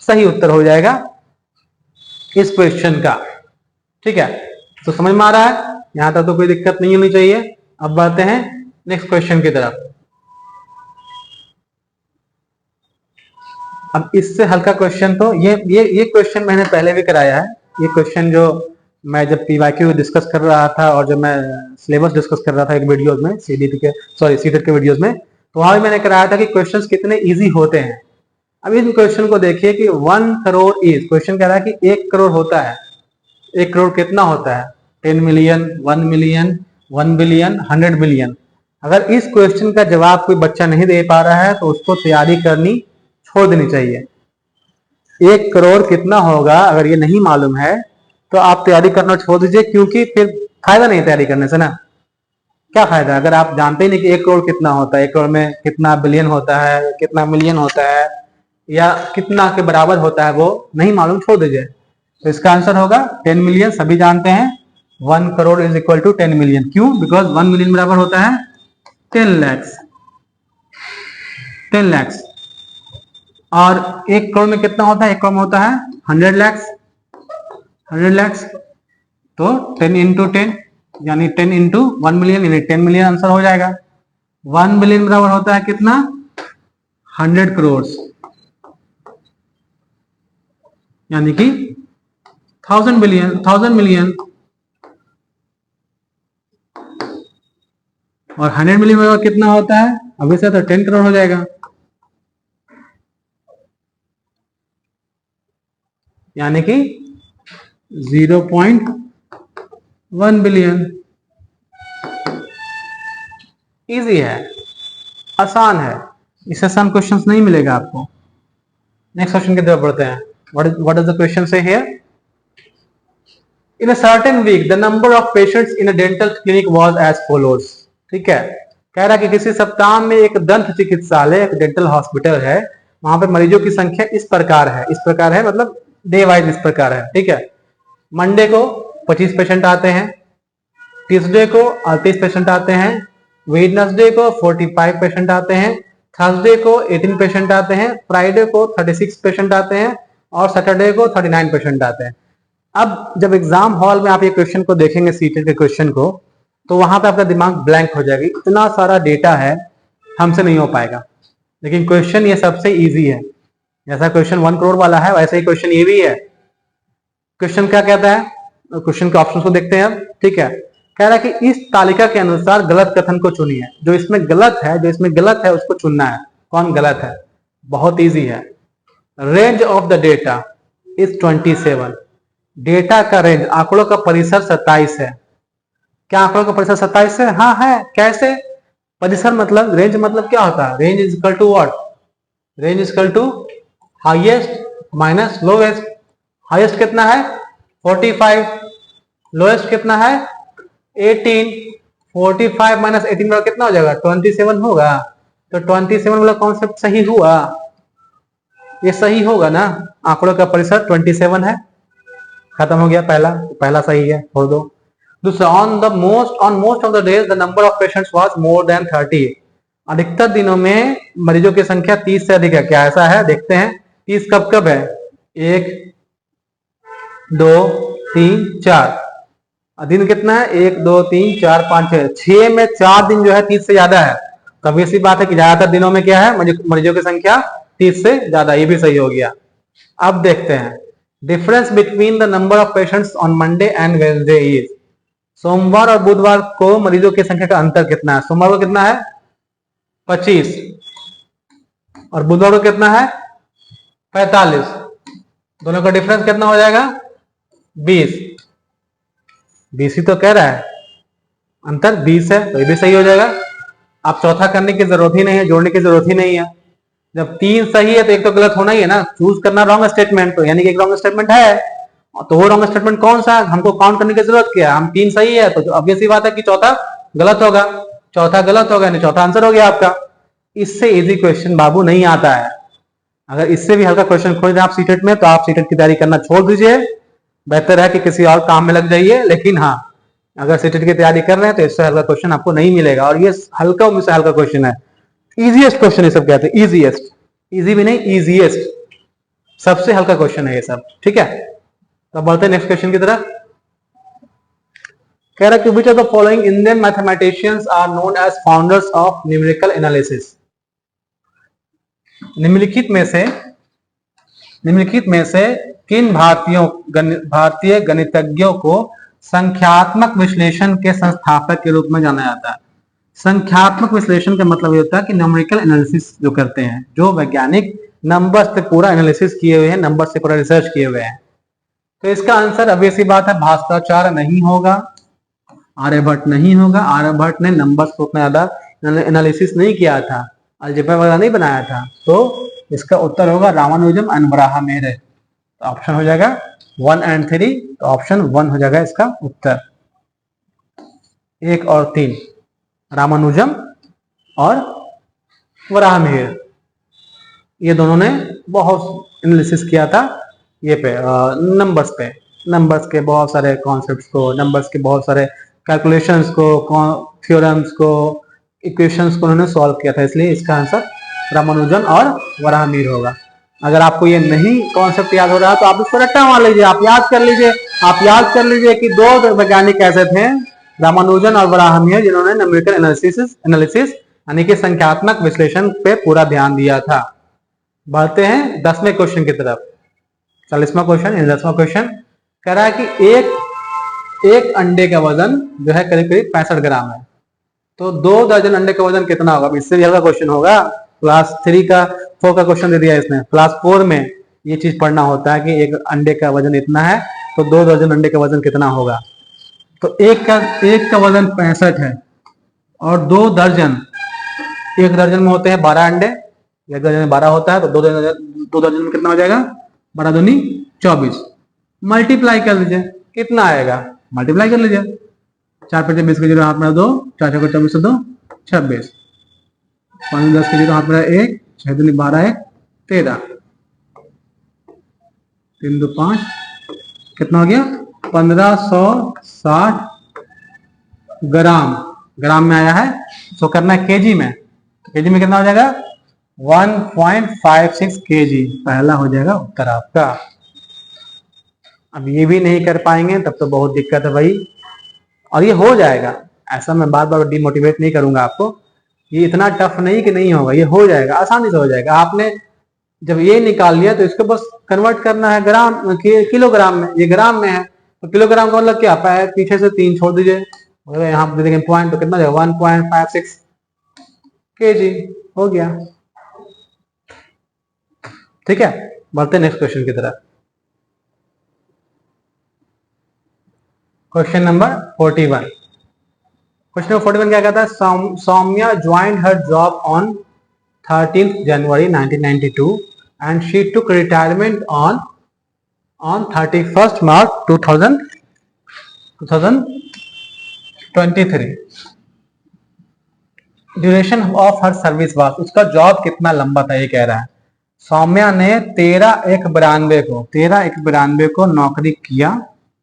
सही उत्तर हो जाएगा इस क्वेश्चन का। ठीक है, तो समझ में आ रहा है? यहां तक तो कोई दिक्कत नहीं होनी चाहिए। अब बढ़ते हैं नेक्स्ट क्वेश्चन की तरफ। अब इससे हल्का क्वेश्चन तो ये क्वेश्चन मैंने पहले भी कराया है। ये क्वेश्चन जो मैं जब पीवाईक्यू डिस्कस कर रहा था और जब मैं सिलेबस डिस्कस कर रहा था एक वीडियोस में, सीडीपी के सॉरी सीटेट के वीडियोस में, तो वहां भी मैंने कराया था कि क्वेश्चंस कितने इजी होते हैं। अब इस क्वेश्चन को देखिए कि 1 करोड़ इज, क्वेश्चन कह रहा है कि 1 करोड़ होता है। 1 करोड़ कितना होता है? 10 मिलियन, 1 मिलियन, 1 बिलियन, 100 बिलियन। अगर इस क्वेश्चन का जवाब कोई बच्चा नहीं दे पा रहा है तो उसको तैयारी करनी छोड़ देनी चाहिए। 1 करोड़ कितना होगा अगर ये नहीं मालूम है तो आप तैयारी करना छोड़ दीजिए, क्योंकि फिर फायदा नहीं तैयारी करने से ना। क्या फायदा अगर आप जानते ही नहीं कि 1 करोड़ कितना होता है, 1 करोड़ में कितना बिलियन होता है, कितना मिलियन होता है, या कितना के बराबर होता है, वो नहीं मालूम, छोड़ दीजिए। तो इसका आंसर होगा 10 मिलियन। सभी जानते हैं 1 crore is equal to 10 million. क्यों? बिकॉज 1 मिलियन बराबर होता है 10 लैक्स। 10 लैक्स। और 1 करोड़ में कितना होता है? 1 करोड़ में होता है 100 लैक्स। 100 लैक्स तो 10 इंटू 10 यानी 10 इंटू 1 मिलियन यानी 10 मिलियन आंसर हो जाएगा। 1 बिलियन बराबर होता है कितना? 100 करोड़ यानी कि 1000 बिलियन, 1000 मिलियन। और 100 मिलियन बराबर कितना होता है? अभी से तो 10 करोड़ हो जाएगा, यानी कि 0.1 बिलियन। इजी है, आसान है, इससे आसान क्वेश्चंस नहीं मिलेगा आपको। नेक्स्ट क्वेश्चन की तरफ बढ़ते हैं। व्हाट इज द क्वेश्चन से here? In a certain week, the number of patients in a dental clinic was as follows. ठीक है, कह रहा है कि किसी सप्ताह में एक दंत चिकित्सालय, एक डेंटल हॉस्पिटल है, वहां पर मरीजों की संख्या इस प्रकार है। इस प्रकार है मतलब डे वाइज इस प्रकार है। ठीक है, मंडे को 25 पेशेंट आते हैं, ट्यूसडे को 38 पेशेंट आते हैं, वेडनेसडे को 45 पेशेंट आते हैं, थर्सडे को 18 पेशेंट आते हैं, फ्राइडे को 36 पेशेंट आते हैं और सैटरडे को 39 पेशेंट आते हैं। अब जब एग्जाम हॉल में आप ये क्वेश्चन को देखेंगे, सीटेट के क्वेश्चन को, तो वहां पे आपका दिमाग ब्लैंक हो जाएगा। इतना सारा डेटा है, हमसे नहीं हो पाएगा। लेकिन क्वेश्चन ये सबसे इजी है। जैसा क्वेश्चन 1 करोड़ वाला है वैसे ही क्वेश्चन ये भी है। क्वेश्चन क्या कहता है? क्वेश्चन के ऑप्शन को देखते हैं अब। ठीक है, कह रहा है कि इस तालिका के अनुसार गलत कथन को चुनिए। जो इसमें गलत है उसको चुनना है। कौन गलत है? बहुत इजी है। Range of the data is 27। Data का रेंज, आंकड़ों का परिसर 27 है। क्या आंकड़ों का परिसर 27 है? हाँ है। कैसे? परिसर मतलब, रेंज मतलब क्या होता है? Range is equal to what? Range is equal to highest minus lowest. Highest कितना है? 45। लोएस्ट कितना है? 18। 45 माइनस 18 कितना हो जाएगा? 27 होगा। तो 27 वाला कॉन्सेप्ट सही हुआ, ये सही होगा ना। आंकड़ों का परिसर 27 है। खत्म हो गया, पहला सही है, छोड़ दो। दूसरा, on most of the days the number of patients was more than 30। अधिकतर दिनों में मरीजों की संख्या 30 से अधिक है। क्या ऐसा है? देखते हैं 30 कब कब है। 1 2 3 4। दिन कितना है? 1 2 3 4 5 6। 6 में 4 दिन जो है 30 से ज्यादा है। तब ऐसी बात है कि ज्यादातर दिनों में क्या है? मरीजों की संख्या 30 से ज्यादा। ये भी सही हो गया। अब देखते हैं difference between the number of patients on Monday and Wednesday is. सोमवार और बुधवार को मरीजों की संख्या का अंतर कितना है? सोमवार को कितना है? 25 और बुधवार को कितना है? 45। दोनों का डिफरेंस कितना हो जाएगा? 20। 20 ही तो कह रहा है, अंतर 20 है, तो ये भी सही हो जाएगा। आप चौथा करने की जरूरत ही नहीं है, जोड़ने की जरूरत ही नहीं है। जब 3 सही है तो एक तो गलत होना ही है ना, चूज करना रॉन्ग स्टेटमेंट, तो यानी कि एक रॉन्ग स्टेटमेंट है। तो वो रॉन्ग स्टेटमेंट कौन सा है? हमको काउंट करने की जरूरत क्या है? हम 3 सही है तो ऑब्वियस सी बात है कि चौथा गलत होगा। चौथा गलत होगा यानी चौथा आंसर हो गया आपका। इससे इजी क्वेश्चन बाबू नहीं आता है। अगर इससे भी हल्का क्वेश्चन खोज रहे आप सीटेट में, तो आप सीटेट की तैयारी करना छोड़ दीजिए। बेहतर है कि किसी और काम में लग जाइए। लेकिन हाँ, अगर सीटेट की तैयारी कर रहे हैं तो इससे हल्का क्वेश्चन आपको नहीं मिलेगा। और ये हल्का में से हल्का क्वेश्चन है, इजीएस्ट क्वेश्चन ये सब कहते हैं। इजीएस्ट, इजी भी नहीं, इजीएस्ट, सबसे हल्का क्वेश्चन है ये सब। ठीक है, तो बढ़ते हैं नेक्स्ट क्वेश्चन की तरफ। कह रहा है कि which of the following Indian mathematicians are known as founders of numerical analysis। निम्नलिखित में से किन भारतीय गणितज्ञों को संख्यात्मक विश्लेषण के संस्थापक के रूप में जाना जाता है? संख्यात्मक विश्लेषण का मतलब ये होता है कि न्यूमेरिकल एनालिसिस जो करते हैं, जो वैज्ञानिक नंबर्स से पूरा एनालिसिस किए हुए हैं, नंबर से पूरा रिसर्च किए हुए हैं। तो इसका आंसर अब ऐसी बात है, भास्कराचार्य नहीं होगा, आर्यभट्ट नहीं होगा। आर्यभट्ट ने नंबर्स को उतना ज्यादा एनालिसिस नहीं किया था, अलजेब्रा वगैरह नहीं बनाया था। तो इसका उत्तर होगा रामानुजम एंड वराहमिहिर। तो ऑप्शन हो जाएगा 1 and 3। तो ऑप्शन 1 हो जाएगा इसका उत्तर। 1 और 3, रामानुजम और वराहमिहिर, ये दोनों ने बहुत एनालिसिस किया था ये पे नंबर्स के बहुत सारे कॉन्सेप्ट्स को, नंबर्स के बहुत सारे कैलकुलेशंस को, थ्योरम्स को, इक्वेशंस को उन्होंने सॉल्व किया था। इसलिए इसका आंसर रामानुजन और वराहमिहिर होगा। अगर आपको ये नहीं कॉन्सेप्ट याद हो रहा है तो आप इसको रट्टा मार लीजिए, आप याद कर लीजिए कि 2 वैज्ञानिक ऐसे थे, रामानुजन और वराहमिहिर, जिन्होंने न्यूमेरिकल एनालिसिस यानी कि संख्यात्मक विश्लेषण पे पूरा ध्यान दिया था। बढ़ते हैं 10वें क्वेश्चन की तरफ। 40वां क्वेश्चन, 10वां क्वेश्चन कह रहा है कि एक अंडे का वजन जो है करीब करीब 65 ग्राम है। तो 2 दर्जन अंडे का वजन कितना होगा? इससे भी हल्का क्वेश्चन होगा। क्लास 4 का क्वेश्चन दे दिया इसने। क्लास 4 में ये चीज पढ़ना होता है कि एक अंडे का वजन इतना है, तो 2 दर्जन अंडे का वजन कितना होगा। तो एक का वजन 65 है और 2 दर्जन, एक दर्जन में होते हैं 12 अंडे, एक दर्जन में 12 होता है, तो 2 दर्जन में कितना हो जाएगा? 12 दूनी 24। मल्टीप्लाई कर लीजिए, कितना आएगा? मल्टीप्लाई कर लीजिए। 4 5 20 के 0 हाथ में 2, 4 4 24 से 2 26, 5 10 के 0 हाथ में 1, 6 दूनी 12 1 13, 3 2 5, कितना हो गया? 1560 ग्राम में आया है। सो करना है केजी में, केजी में कितना हो जाएगा? 1.56 kg पहला हो जाएगा उत्तर आपका। अब ये भी नहीं कर पाएंगे तब तो बहुत दिक्कत है भाई। और ये हो जाएगा, ऐसा मैं बार बार डिमोटिवेट नहीं करूंगा आपको। ये इतना टफ नहीं कि नहीं होगा, ये हो जाएगा, आसानी से हो जाएगा। आपने जब ये निकाल लिया तो इसको बस कन्वर्ट करना है किलोग्राम में। ये ग्राम में है तो किलोग्राम का मतलब क्या? पीछे से 3 छोड़ दीजिए, यहाँ पे देखेंगे पॉइंट, तो कितना जाएगा? 1.56 kg हो गया। ठीक है, बढ़ते नेक्स्ट क्वेश्चन की तरफ। Question number 41। क्वेश्चन नंबर 41 क्या कहता है? Saumya joined her job on 13th January 1992 and she took retirement on 31st March 2023। Duration of her service was, उसका जॉब कितना लंबा था ये कह रहा है। सौम्या ने 13/1/92 को नौकरी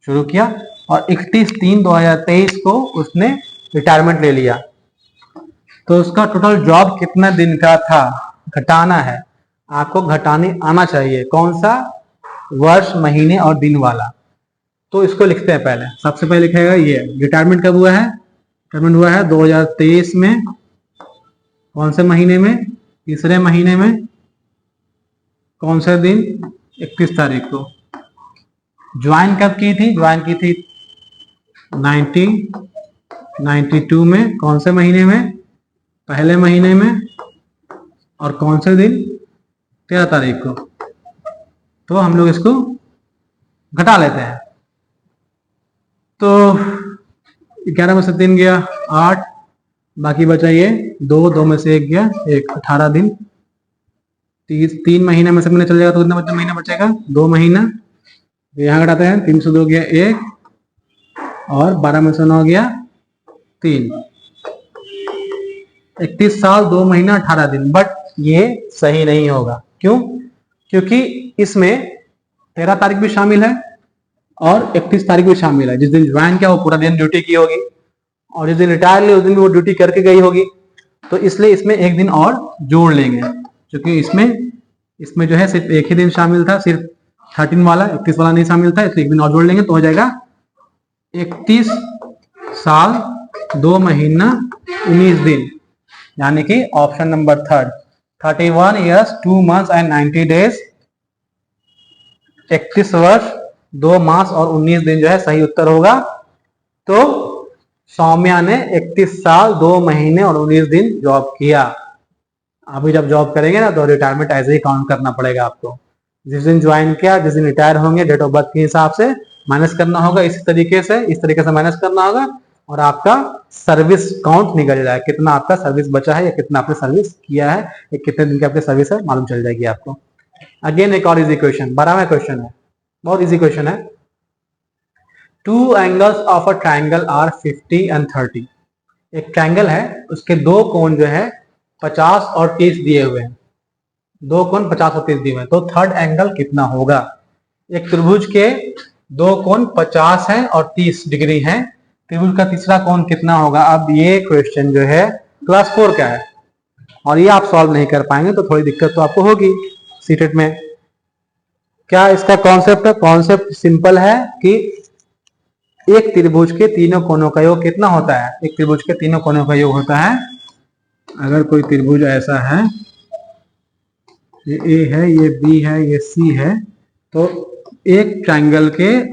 शुरू किया और 31/3/2023 को उसने रिटायरमेंट ले लिया। तो उसका टोटल जॉब कितना दिन का था घटाना है, आपको घटाने आना चाहिए। कौन सा? वर्ष, महीने और दिन वाला। तो इसको लिखते हैं। पहले सबसे पहले लिखेगा ये रिटायरमेंट कब हुआ है। रिटायरमेंट हुआ है 2023 में। कौन से महीने में? तीसरे महीने में। कौन से दिन? 31 तारीख को। ज्वाइन कब की थी? ज्वाइन की थी 1992 में। कौन से महीने में? पहले महीने में। और कौन से दिन? 13 तारीख को। तो हम लोग इसको घटा लेते हैं। तो 11 में से 3 गया 8, बाकी बचा ये 2 में से 1 गया 1, 18 दिन। 3 महीने में से मैंने चल जाएगा तो कितना महीना बचेगा? 2 महीना। यहाँ घटाते हैं, 3 से 2 गया 1 और 12 में से 9 गया 3। 31 साल 2 महीना 18 दिन। बट ये सही नहीं होगा। क्यों? क्योंकि इसमें 13 तारीख भी शामिल है और 31 तारीख भी शामिल है। जिस दिन ज्वाइन किया वो पूरा दिन ड्यूटी की होगी और जिस दिन रिटायर ली उस दिन भी वो ड्यूटी करके गई होगी। तो इसलिए इसमें एक दिन और जोड़ लेंगे, क्योंकि इसमें जो है सिर्फ एक ही दिन शामिल था, सिर्फ 13 वाला, 31 वाला नहीं शामिल था। इसलिए एक दिन और जोड़ लेंगे तो हो जाएगा 31 साल 2 महीना 19 दिन, यानी कि option number 3, 31 years 2 months and 90 days। 31 वर्ष 2 मास और 19 दिन जो है सही उत्तर होगा। तो सौम्या ने 31 साल 2 महीने और 19 दिन जॉब किया। अभी जब जॉब करेंगे ना तो रिटायरमेंट ऐसे ही काउंट करना पड़ेगा आपको। जिस दिन ज्वाइन किया, जिस दिन रिटायर होंगे, डेट ऑफ बर्थ के हिसाब से माइनस करना होगा। इस तरीके से माइनस करना होगा और आपका सर्विस काउंट निकल जाए, कितना आपका सर्विस बचा है या कितना आपने सर्विस किया है या कितने दिन की आपकी सर्विस है, मालूम चल जाएगी आपको। अगेन एक और इजी क्वेश्चन, 12वां क्वेश्चन है, बहुत इजी क्वेश्चन है। 2 angles of a triangle are 50 and 30। एक ट्राइंगल है, उसके 2 कोण जो है 50 और 30 दिए हुए हैं। 2 कोण 50 और 30 दिए हुए हैं, तो थर्ड एंगल कितना होगा? एक त्रिभुज के 2 कोण 50 है और 30 डिग्री है, त्रिभुज का तीसरा कोण कितना होगा? अब ये क्वेश्चन जो है क्लास 4 का है और ये आप सॉल्व नहीं कर पाएंगे, तो थोड़ी दिक्कत तो आपको होगी सीटेट में। क्या इसका कॉन्सेप्ट है? कॉन्सेप्ट सिंपल है कि एक त्रिभुज के तीनों कोणों का योग कितना होता है? एक त्रिभुज के तीनों कोणों का योग होता है, अगर कोई त्रिभुज ऐसा है, ये ए है, ये बी है, ये सी है, तो एक ट्राइंगल के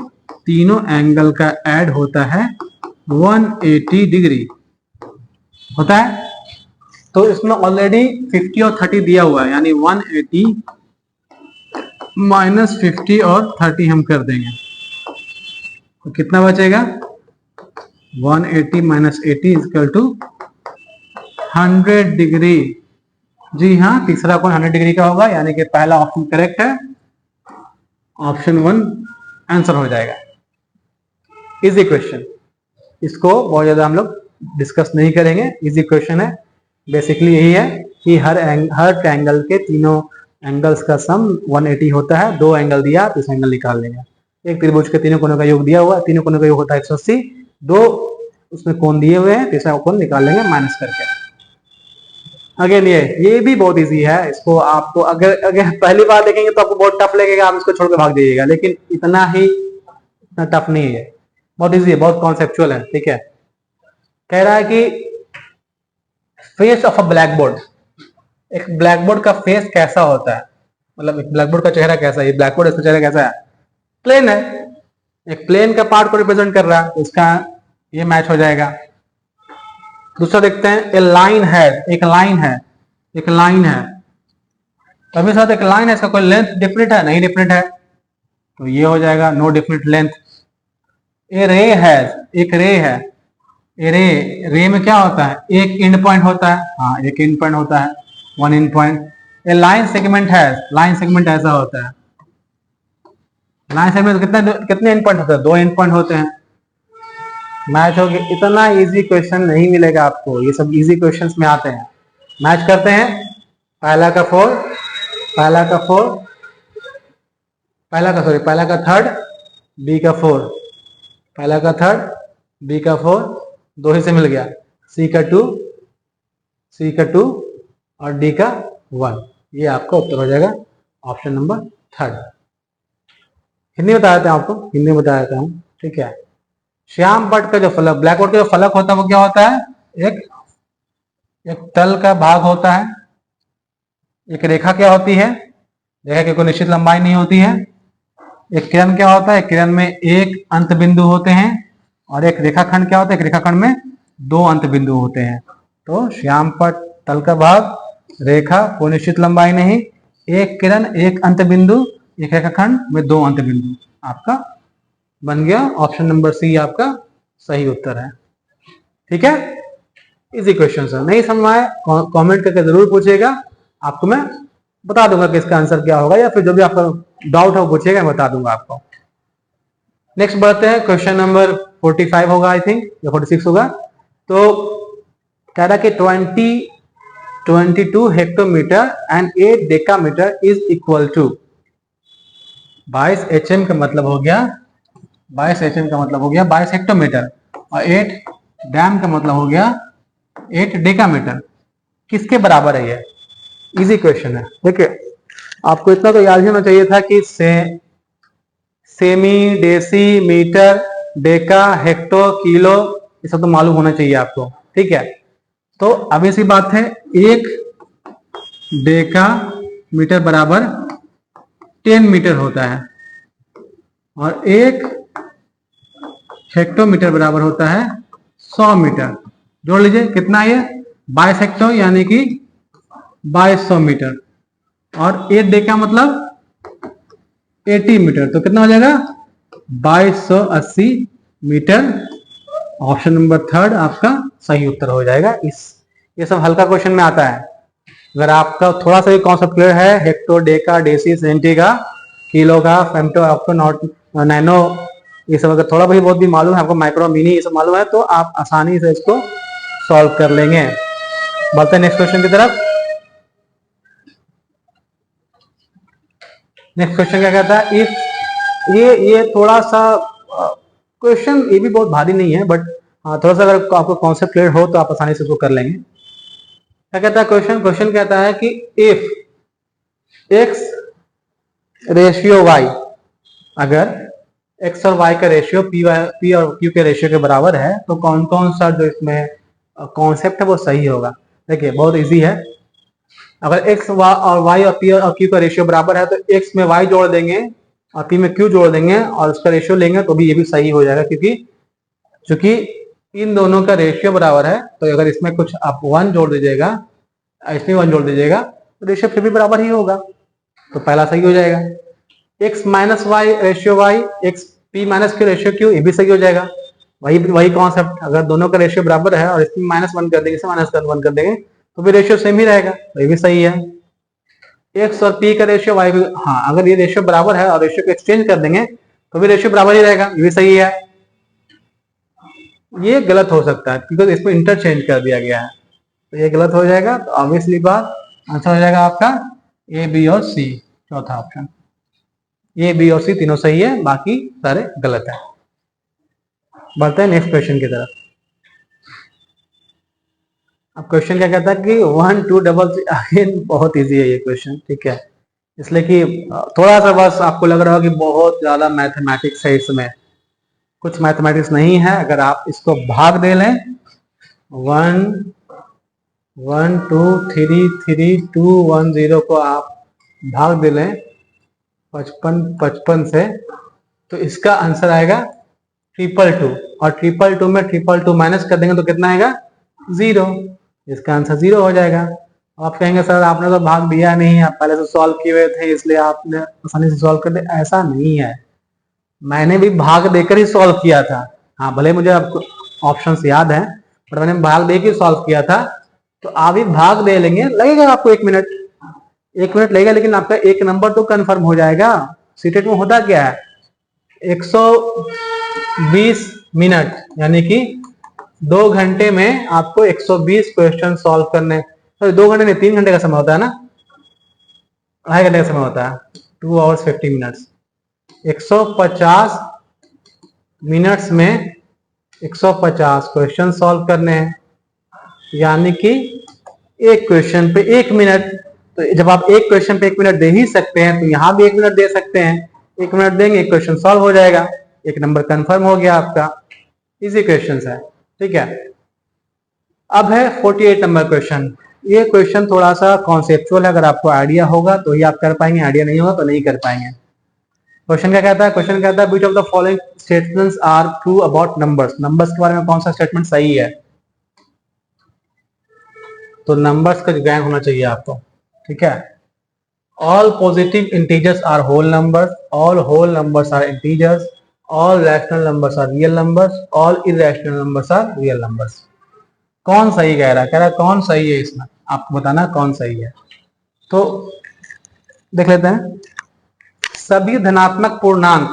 तीनों एंगल का ऐड होता है 180 डिग्री होता है। तो इसमें ऑलरेडी 50 और 30 दिया हुआ है, यानी 180 माइनस 50 और 30 हम कर देंगे तो कितना बचेगा? 180 माइनस 80 इक्वल टू 100 डिग्री। जी हाँ, तीसरा कोण 100 डिग्री का होगा, यानी कि पहला ऑप्शन करेक्ट है, ऑप्शन 1 आंसर हो जाएगा। इजी क्वेश्चन, इसको बहुत ज्यादा हम लोग डिस्कस नहीं करेंगे, इजी क्वेश्चन है। बेसिकली यही है कि हर ट्रायंगल के तीनों एंगल्स का सम 180 होता है। 2 एंगल दिया तो इस एंगल निकाल लेंगे। एक त्रिभुज के तीनों कोणों का योग दिया हुआ है, तीनों कोणों का योग होता है 180, 2 उसमें कोण दिए हुए हैं, तीसरा कोण निकाल लेंगे माइनस करके। अगेन ये भी बहुत इजी है। इसको आपको अगर पहली बार देखेंगे तो आपको बहुत टफ लगेगा, आप इसको छोड़ के भाग जाइएगा, लेकिन इतना टफ नहीं है, बहुत इजी है, बहुत कॉन्सेप्चुअल है। ठीक है, कह रहा है कि face of a black board, एक ब्लैक बोर्ड का फेस कैसा होता है, मतलब एक ब्लैक बोर्ड का चेहरा कैसा है। ये ब्लैक बोर्ड इसका चेहरा कैसा है? प्लेन है, एक प्लेन का पार्ट को रिप्रेजेंट कर रहा है, तो इसका ये मैच हो जाएगा। दूसरा देखते हैं, ए लाइन है, एक लाइन है, एक लाइन है, तभी साथ एक लाइन है, इसका कोई लेंथ डिफरेंट है? नहीं डिफरेंट है, तो ये हो जाएगा नो डिफरेंट लेंथ। ए रे है, एक रे है, रे में क्या होता है? एक एंड पॉइंट होता है, हाँ एक एंड पॉइंट होता है, 1 and point. A line segment है, लाइन सेगमेंट ऐसा होता है, लाइन सेगमेंट कितने एंड पॉइंट होते हैं? 2 एंड पॉइंट होते हैं, मैच हो गया। इतना इजी क्वेश्चन नहीं मिलेगा आपको, ये सब इजी क्वेश्चंस में आते हैं। मैच करते हैं, पहला का 4, पहला का थर्ड, बी का 4, पहला का 3, बी का 4, 2 ही से मिल गया, सी का 2 और डी का 1। ये आपका उत्तर हो जाएगा ऑप्शन नंबर 3। हिंदी बता देता हूँ आपको, हिंदी में बता देता हूँ, ठीक है। श्याम पट का जो फलक, ब्लैक बोर्ड का जो फलक होता है वो क्या होता है? एक तल का भाग होता है। एक रेखा क्या होती है? रेखा की कोई निश्चित लंबाई नहीं होती है। एक किरण क्या होता है? किरण में एक अंत बिंदु होते हैं। और एक रेखाखंड क्या होता है? एक रेखाखंड में 2 अंत बिंदु होते हैं। तो श्याम पट, तल का भाग, रेखा, कोई निश्चित लंबाई नहीं, एक किरण, एक अंत बिंदु, एक रेखाखंड में 2 अंत बिंदु, आपका बन गया ऑप्शन नंबर सी आपका सही उत्तर है। ठीक है, इजी क्वेश्चन है, नहीं समझ आए कमेंट करके जरूर पूछिएगा, आपको मैं बता दूंगा कि इसका आंसर क्या होगा, या फिर जो भी आपका डाउट है वो पूछिएगा, मैं बता दूंगा आपको। नेक्स्ट बढ़ते हैं, क्वेश्चन नंबर 45 होगा आई थिंक, या 46 होगा। तो कह रहा कि 22 hectometre and 8 decametre is equal to 22 HM का मतलब हो गया 22 हेक्टोमीटर, और 8 डैम का मतलब हो गया 8 डेकामीटर। किसके बराबर है? ये इजी क्वेश्चन है। देखिए, आपको इतना तो याद ही होना चाहिए था कि centi, deci, metre, deca, hecto, kilo, ये सब तो मालूम होना चाहिए आपको। ठीक है, तो अब ऐसी बात है, 1 डेका मीटर बराबर 10 मीटर होता है, और 1 हेक्टोमीटर बराबर होता है 100 मीटर। जोड़ लीजिए कितना है ये? 22 हेक्टो यानी कि 2200 मीटर, और 8 डेका मतलब 80 मीटर, तो कितना हो जाएगा? 2280 मीटर। ऑप्शन नंबर 3 आपका सही उत्तर हो जाएगा। ये सब हल्का क्वेश्चन में आता है। अगर आपका थोड़ा सा भी कॉन्सेप्ट क्लियर है, हेक्टो, डेका, डेसी, सेंटी का, किलो का, फेम्टो, ऑक्टो, नैनो, ये सब अगर थोड़ा बहुत भी मालूम है आपको, माइक्रो, मिनी, ये सब मालूम है, तो आप आसानी से इसको सॉल्व कर लेंगे। बढ़ते हैं नेक्स्ट क्वेश्चन की तरफ। नेक्स्ट क्वेश्चन क्या कहता है? इफ ये थोड़ा सा क्वेश्चन, ये भी बहुत भारी नहीं है, बट थोड़ा सा अगर आपको कॉन्सेप्ट क्लियर हो तो आप आसानी से इसको कर लेंगे। क्या कहता है क्वेश्चन कहता है कि इफ x रेशियो y, अगर x और y का रेशियो p और q के रेशियो के बराबर है, तो कौन कौन सा जो इसमें कॉन्सेप्ट है वो सही होगा। देखिए, बहुत इजी है। अगर x और y और p और q का रेशियो बराबर है, तो x में y जोड़ देंगे और p में q जोड़ देंगे और उसका रेशियो लेंगे, तो भी ये भी सही हो जाएगा, क्योंकि इन दोनों का रेशियो बराबर है। तो अगर इसमें कुछ आप 1 जोड़ दीजिएगा, इसमें 1 जोड़ दीजिएगा, तो रेशियो फिर भी बराबर ही होगा, तो पहला सही हो जाएगा। x minus y ratio y, x p minus q ratio q, ये भी सही हो जाएगा। वही कॉन्सेप्ट, अगर दोनों का रेशियो बराबर है और इसमें -1 कर देंगे, इसे -1 कर देंगे, तो भी रेशियो सेम ही रहेगा, तो ये भी सही है। x और p का रेशियो y भी, हाँ, अगर ये रेशियो बराबर है और रेशियो को एक्सचेंज कर देंगे तो भी रेशियो बराबर ही रहेगा, ये भी सही है। ये गलत हो सकता है क्योंकि इसको इंटरचेंज कर दिया गया है, तो ये गलत हो जाएगा। तो ऑब्वियसली बात, आंसर हो जाएगा आपका ए, बी और सी, चौथा ऑप्शन। ए, बी और सी तीनों सही है, बाकी सारे गलत है। बढ़ते हैं नेक्स्ट क्वेश्चन की तरफ। अब क्वेश्चन क्या कहता है कि 1 2 डबल, अगेन बहुत इजी है ये क्वेश्चन, ठीक है, इसलिए कि थोड़ा सा बस आपको लग रहा हो कि बहुत ज्यादा मैथमेटिक्स है इसमें, कुछ मैथमेटिक्स नहीं है। अगर आप इसको भाग दे लें, 1 1 2 3 3 2 1 0 को आप भाग दे लें 55 से, तो इसका आंसर आएगा 222, और 222 में 222 माइनस कर देंगे तो कितना आएगा? 0। इसका आंसर 0 हो जाएगा। आप कहेंगे सर आपने तो भाग दिया नहीं, आप पहले से सॉल्व किए हुए थे इसलिए आपने आसानी से सॉल्व कर दिया। ऐसा नहीं है, मैंने भी भाग देकर ही सॉल्व किया था। हाँ, भले मुझे आपको ऑप्शंस याद है, पर मैंने भाग देकर सॉल्व किया था। तो आप भी भाग दे लेंगे, लगेगा आपको 1 मिनट, 1 मिनट लगेगा, लेकिन आपका एक नंबर तो कंफर्म हो जाएगा। सीटेट में होता क्या है, 120 मिनट यानी कि 2 घंटे में आपको 120 क्वेश्चन सॉल्व करने, तो 2 घंटे नहीं 3 घंटे का समय होता है ना, 2.5 घंटे का समय होता है, 2 hours 50 minutes। 150 मिनट्स में 150 क्वेश्चन सॉल्व करने हैं, यानी कि एक क्वेश्चन पे 1 मिनट। तो जब आप एक क्वेश्चन पे 1 मिनट दे ही सकते हैं तो यहां भी 1 मिनट दे सकते हैं। 1 मिनट देंगे, एक क्वेश्चन सॉल्व हो जाएगा, एक नंबर कंफर्म हो गया आपका। इजी क्वेश्चन है, ठीक है। अब है 48 नंबर क्वेश्चन। ये क्वेश्चन थोड़ा सा कॉन्सेप्चुअल है, अगर आपको आइडिया होगा तो ही आप कर पाएंगे, आइडिया नहीं होगा तो नहीं कर पाएंगे। क्वेश्चन क्या कहता है? क्वेश्चन कहता है, which of the following statements are true about numbers. Numbers के बारे में कौन सा स्टेटमेंट सही है? तो नंबर्स का ज्ञान होना चाहिए आपको, ठीक है। All positive integers are whole numbers, all whole numbers are integers, all rational numbers are real numbers, all irrational numbers are real numbers. कौन सही कह रहा है? कह रहा है कौन सही है, इसमें आपको बताना कौन सही है। तो देख लेते हैं। सभी धनात्मक पूर्णांक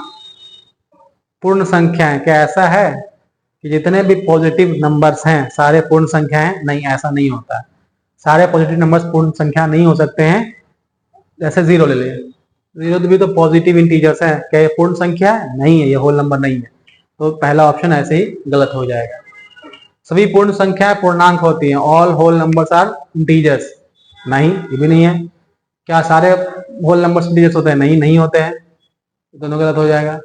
पूर्ण संख्याएं, क्या ऐसा है कि जितने भी पॉजिटिव नंबर्स हैं सारे पूर्ण संख्याएं? नहीं, ऐसा नहीं होता है। सारे पॉजिटिव नंबर्स पूर्ण संख्या नहीं हो सकते हैं। जैसे 0 ले लें, 0 भी तो पॉजिटिव इंटीजर्स है, क्या ये पूर्ण संख्या है? नहीं है, ये होल नंबर नहीं है। तो पहला ऑप्शन ऐसे ही गलत हो जाएगा। सभी पूर्ण संख्याएं पूर्णांक होती हैं, all whole numbers are integers. नहीं, ये भी नहीं है। क्या सारे होल नंबर्स इंटीजर्स होते हैं? नहीं, नहीं होते हैं। दोनों गलत हो जाएगा।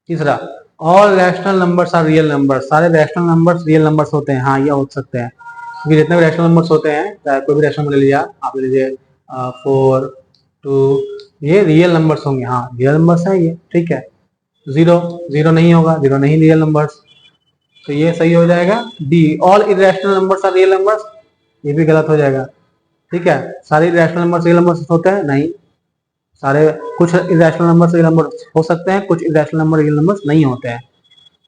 तीसरा, all rational numbers are real numbers. सारे रैशनल नंबर्स रियल नंबर्स होते हैं? हाँ, ये हो सकते हैं, क्योंकि जितने भी रैशनल नंबर्स होते हैं, चाहे कोई भी रैशनल नंबर ले लिया आप, ले लीजिए 4, 2, ये रियल नंबर्स होंगे। हाँ, रियल नंबर्स है ये, ठीक है। 0 नहीं होगा, 0 नहीं रियल नंबर्स। तो ये सही हो जाएगा D, all irrational numbers are real numbers. ये भी गलत हो जाएगा, ठीक है। सारे इरेशनल नंबर्स रियल नंबर्स होते हैं? नहीं, सारे कुछ इरेशनल नंबर्स रियल नंबर्स हो सकते हैं, कुछ इरेशनल नंबर रियल नंबर्स नहीं होते हैं।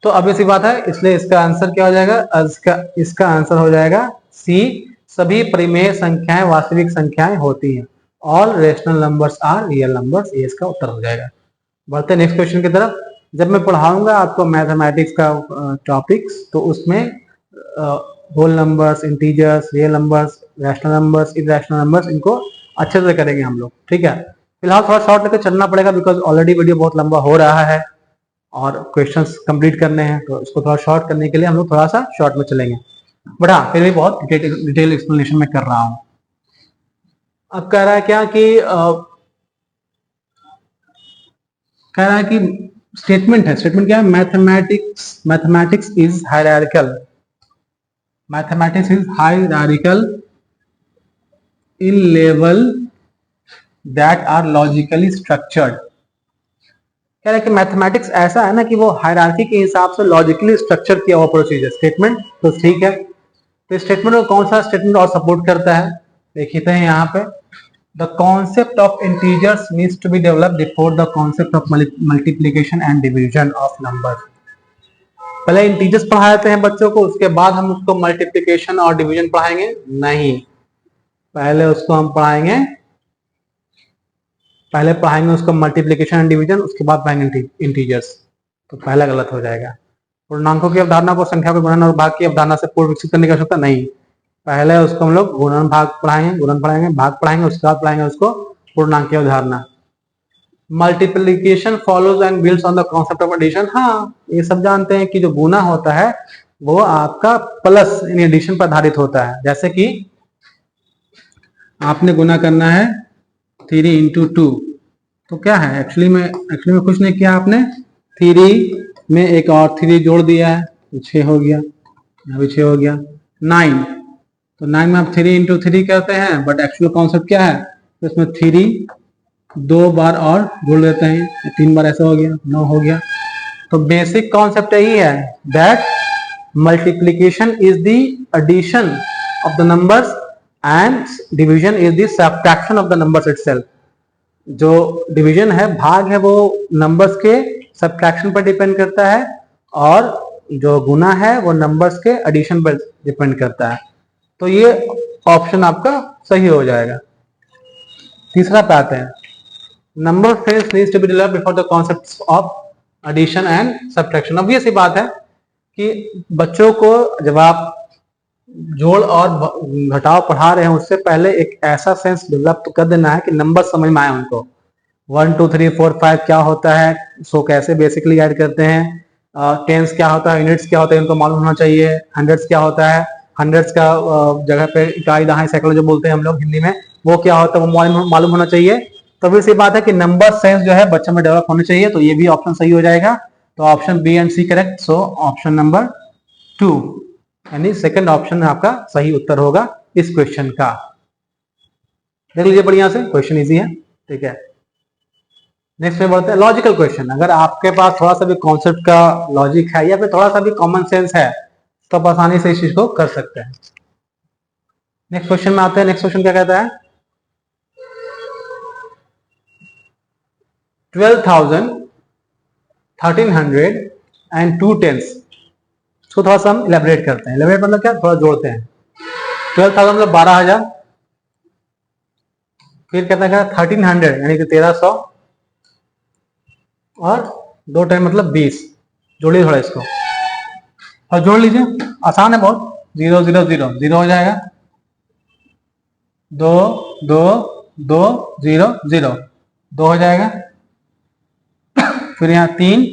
तो अब ऐसी बात है, इसलिए इसका आंसर क्या हो जाएगा? इसका आंसर हो जाएगा सी, सभी परिमेय संख्याएं वास्तविक संख्याएं होती हैं। All rational numbers are real numbers, ये इसका उत्तर हो जाएगा। बढ़ते नेक्स्ट क्वेश्चन की तरफ। जब मैं पढ़ाऊंगा आपको मैथमेटिक्स का टॉपिक्स, तो उसमें whole numbers, integers, real numbers, rational numbers, irrational numbers, इनको अच्छे से करेंगे हम लोग, ठीक है। फिलहाल थोड़ा शॉर्ट लेकर चलना पड़ेगा, बिकॉज ऑलरेडी वीडियो बहुत लंबा हो रहा है और क्वेश्चंस कंप्लीट करने हैं, तो इसको थोड़ा शॉर्ट करने के लिए हम लोग थोड़ा सा शॉर्ट में चलेंगे। बट हाँ, फिर भी बहुत डिटेल एक्सप्लेनेशन में कर रहा हूं। अब कह रहा है क्या कि कह रहा है कि स्टेटमेंट है, स्टेटमेंट क्या है? Mathematics is hierarchical, mathematics is hierarchical in level that are logically structured. कह रहा है कि मैथमेटिक्स ऐसा है ना कि वो हायरार्की के हिसाब से लॉजिकली स्ट्रक्चर किया हुआ प्रोसीजर स्टेटमेंट। तो ठीक है, तो स्टेटमेंट को कौन सा स्टेटमेंट और सपोर्ट करता है? देखिए हैं यहाँ पे, the concept of integers needs to be developed before the concept of multiplication and division of numbers. पहले इंटीजर्स पढ़ा देते हैं बच्चों को, उसके बाद हम उसको मल्टीप्लिकेशन और डिवीजन पढ़ाएंगे? नहीं, पहले उसको हम पढ़ाएंगे उसको मल्टीप्लिकेशन एंड डिवीजन, उसके बाद पढ़ाएंगे इंटीजर्स। तो पहला गलत हो जाएगा। पूर्णांकों की अवधारणा को संख्या को गुणन और भाग की अवधारणा से पूर्व विकसित करने की आवश्यकता नहीं। पहले उसको हम लोग गुणन भाग पढ़ाएंगे, गुणन पढ़ाएंगे, भाग पढ़ाएंगे, उसके बाद पढ़ाएंगे उसको पूर्णांक की अवधारणा। Multiplication follows and builds on the concept of addition. हाँ, ये सब जानते हैं कि जो गुना होता है वो आपका प्लस इन एडिशन पर आधारित होता है। जैसे कि आपने गुना करना है 3 इंटू 2, तो क्या है? एक्चुअली में कुछ नहीं किया आपने, 3 में एक और 3 जोड़ दिया है तो 6 हो गया, यहाँ भी 6 हो गया। 9, तो 9 में आप 3 इंटू 3 करते हैं, बट एक्चुअल कॉन्सेप्ट क्या है? तो इसमें 3 2 बार और जोड़ देते हैं, 3 बार ऐसा हो गया, 9 हो गया। तो बेसिक कॉन्सेप्ट यही है that multiplication is the addition of the numbers and division is the subtraction of the numbers itself. जो डिवीजन है, भाग है, वो नंबर्स के सब्ट्रैक्शन पर डिपेंड करता है, और जो गुना है वो नंबर्स के एडिशन पर डिपेंड करता है। तो ये ऑप्शन आपका सही हो जाएगा। तीसरा पे आते हैं, number frames needs to be developed before the concepts of addition and subtraction. अब ये सी बात है कि बच्चों को जब आप जोड़ और घटाव पढ़ा रहे हैं, उससे पहले एक ऐसा सेंस डेवलप कर देना है कि नंबर समझ में आए उनको। 1 2 3 4 5 क्या होता है, उसको कैसे बेसिकली ऐड करते हैं, टेंस क्या होता है, यूनिट्स क्या होता है, इनको मालूम होना चाहिए। हंड्रेड्स क्या होता है, हंड्रेड्स का जगह पे इकाई, दहाई, सैकड़ों जो बोलते हैं हम लोग हिंदी में, वो क्या होता है वो मालूम होना चाहिए। तो फिर सी बात है कि नंबर सेंस जो है बच्चों में डेवलप होने चाहिए, तो ये भी ऑप्शन सही हो जाएगा। तो option B and C correct, so option number 2 यानी सेकंड ऑप्शन आपका सही उत्तर होगा इस क्वेश्चन का। देख लीजिए बढ़िया से, क्वेश्चन इजी है, ठीक है। नेक्स्ट में बढ़ते हैं लॉजिकल क्वेश्चन। अगर आपके पास थोड़ा सा भी कॉन्सेप्ट का लॉजिक है या फिर थोड़ा सा भी कॉमन सेंस है तो आप आसानी से इस चीज को कर सकते हैं। नेक्स्ट क्वेश्चन में आते हैं। नेक्स्ट क्वेश्चन क्या कहता है, 12,000, 1300 एंड 2 टेंस। इसको थोड़ा सा हम इलेबरेट करते हैं। इलेबरेट मतलब क्या, थोड़ा जोड़ते हैं। 12,000 मतलब 12,000, फिर कहता है 1300 यानी कि 1300, और 2 टाइम मतलब 20। जोड़िए थोड़ा इसको और जोड़ लीजिए, आसान है बहुत। 0 0 0 0 हो जाएगा, 2 2 2 0 0 2 हो जाएगा, फिर यहाँ 3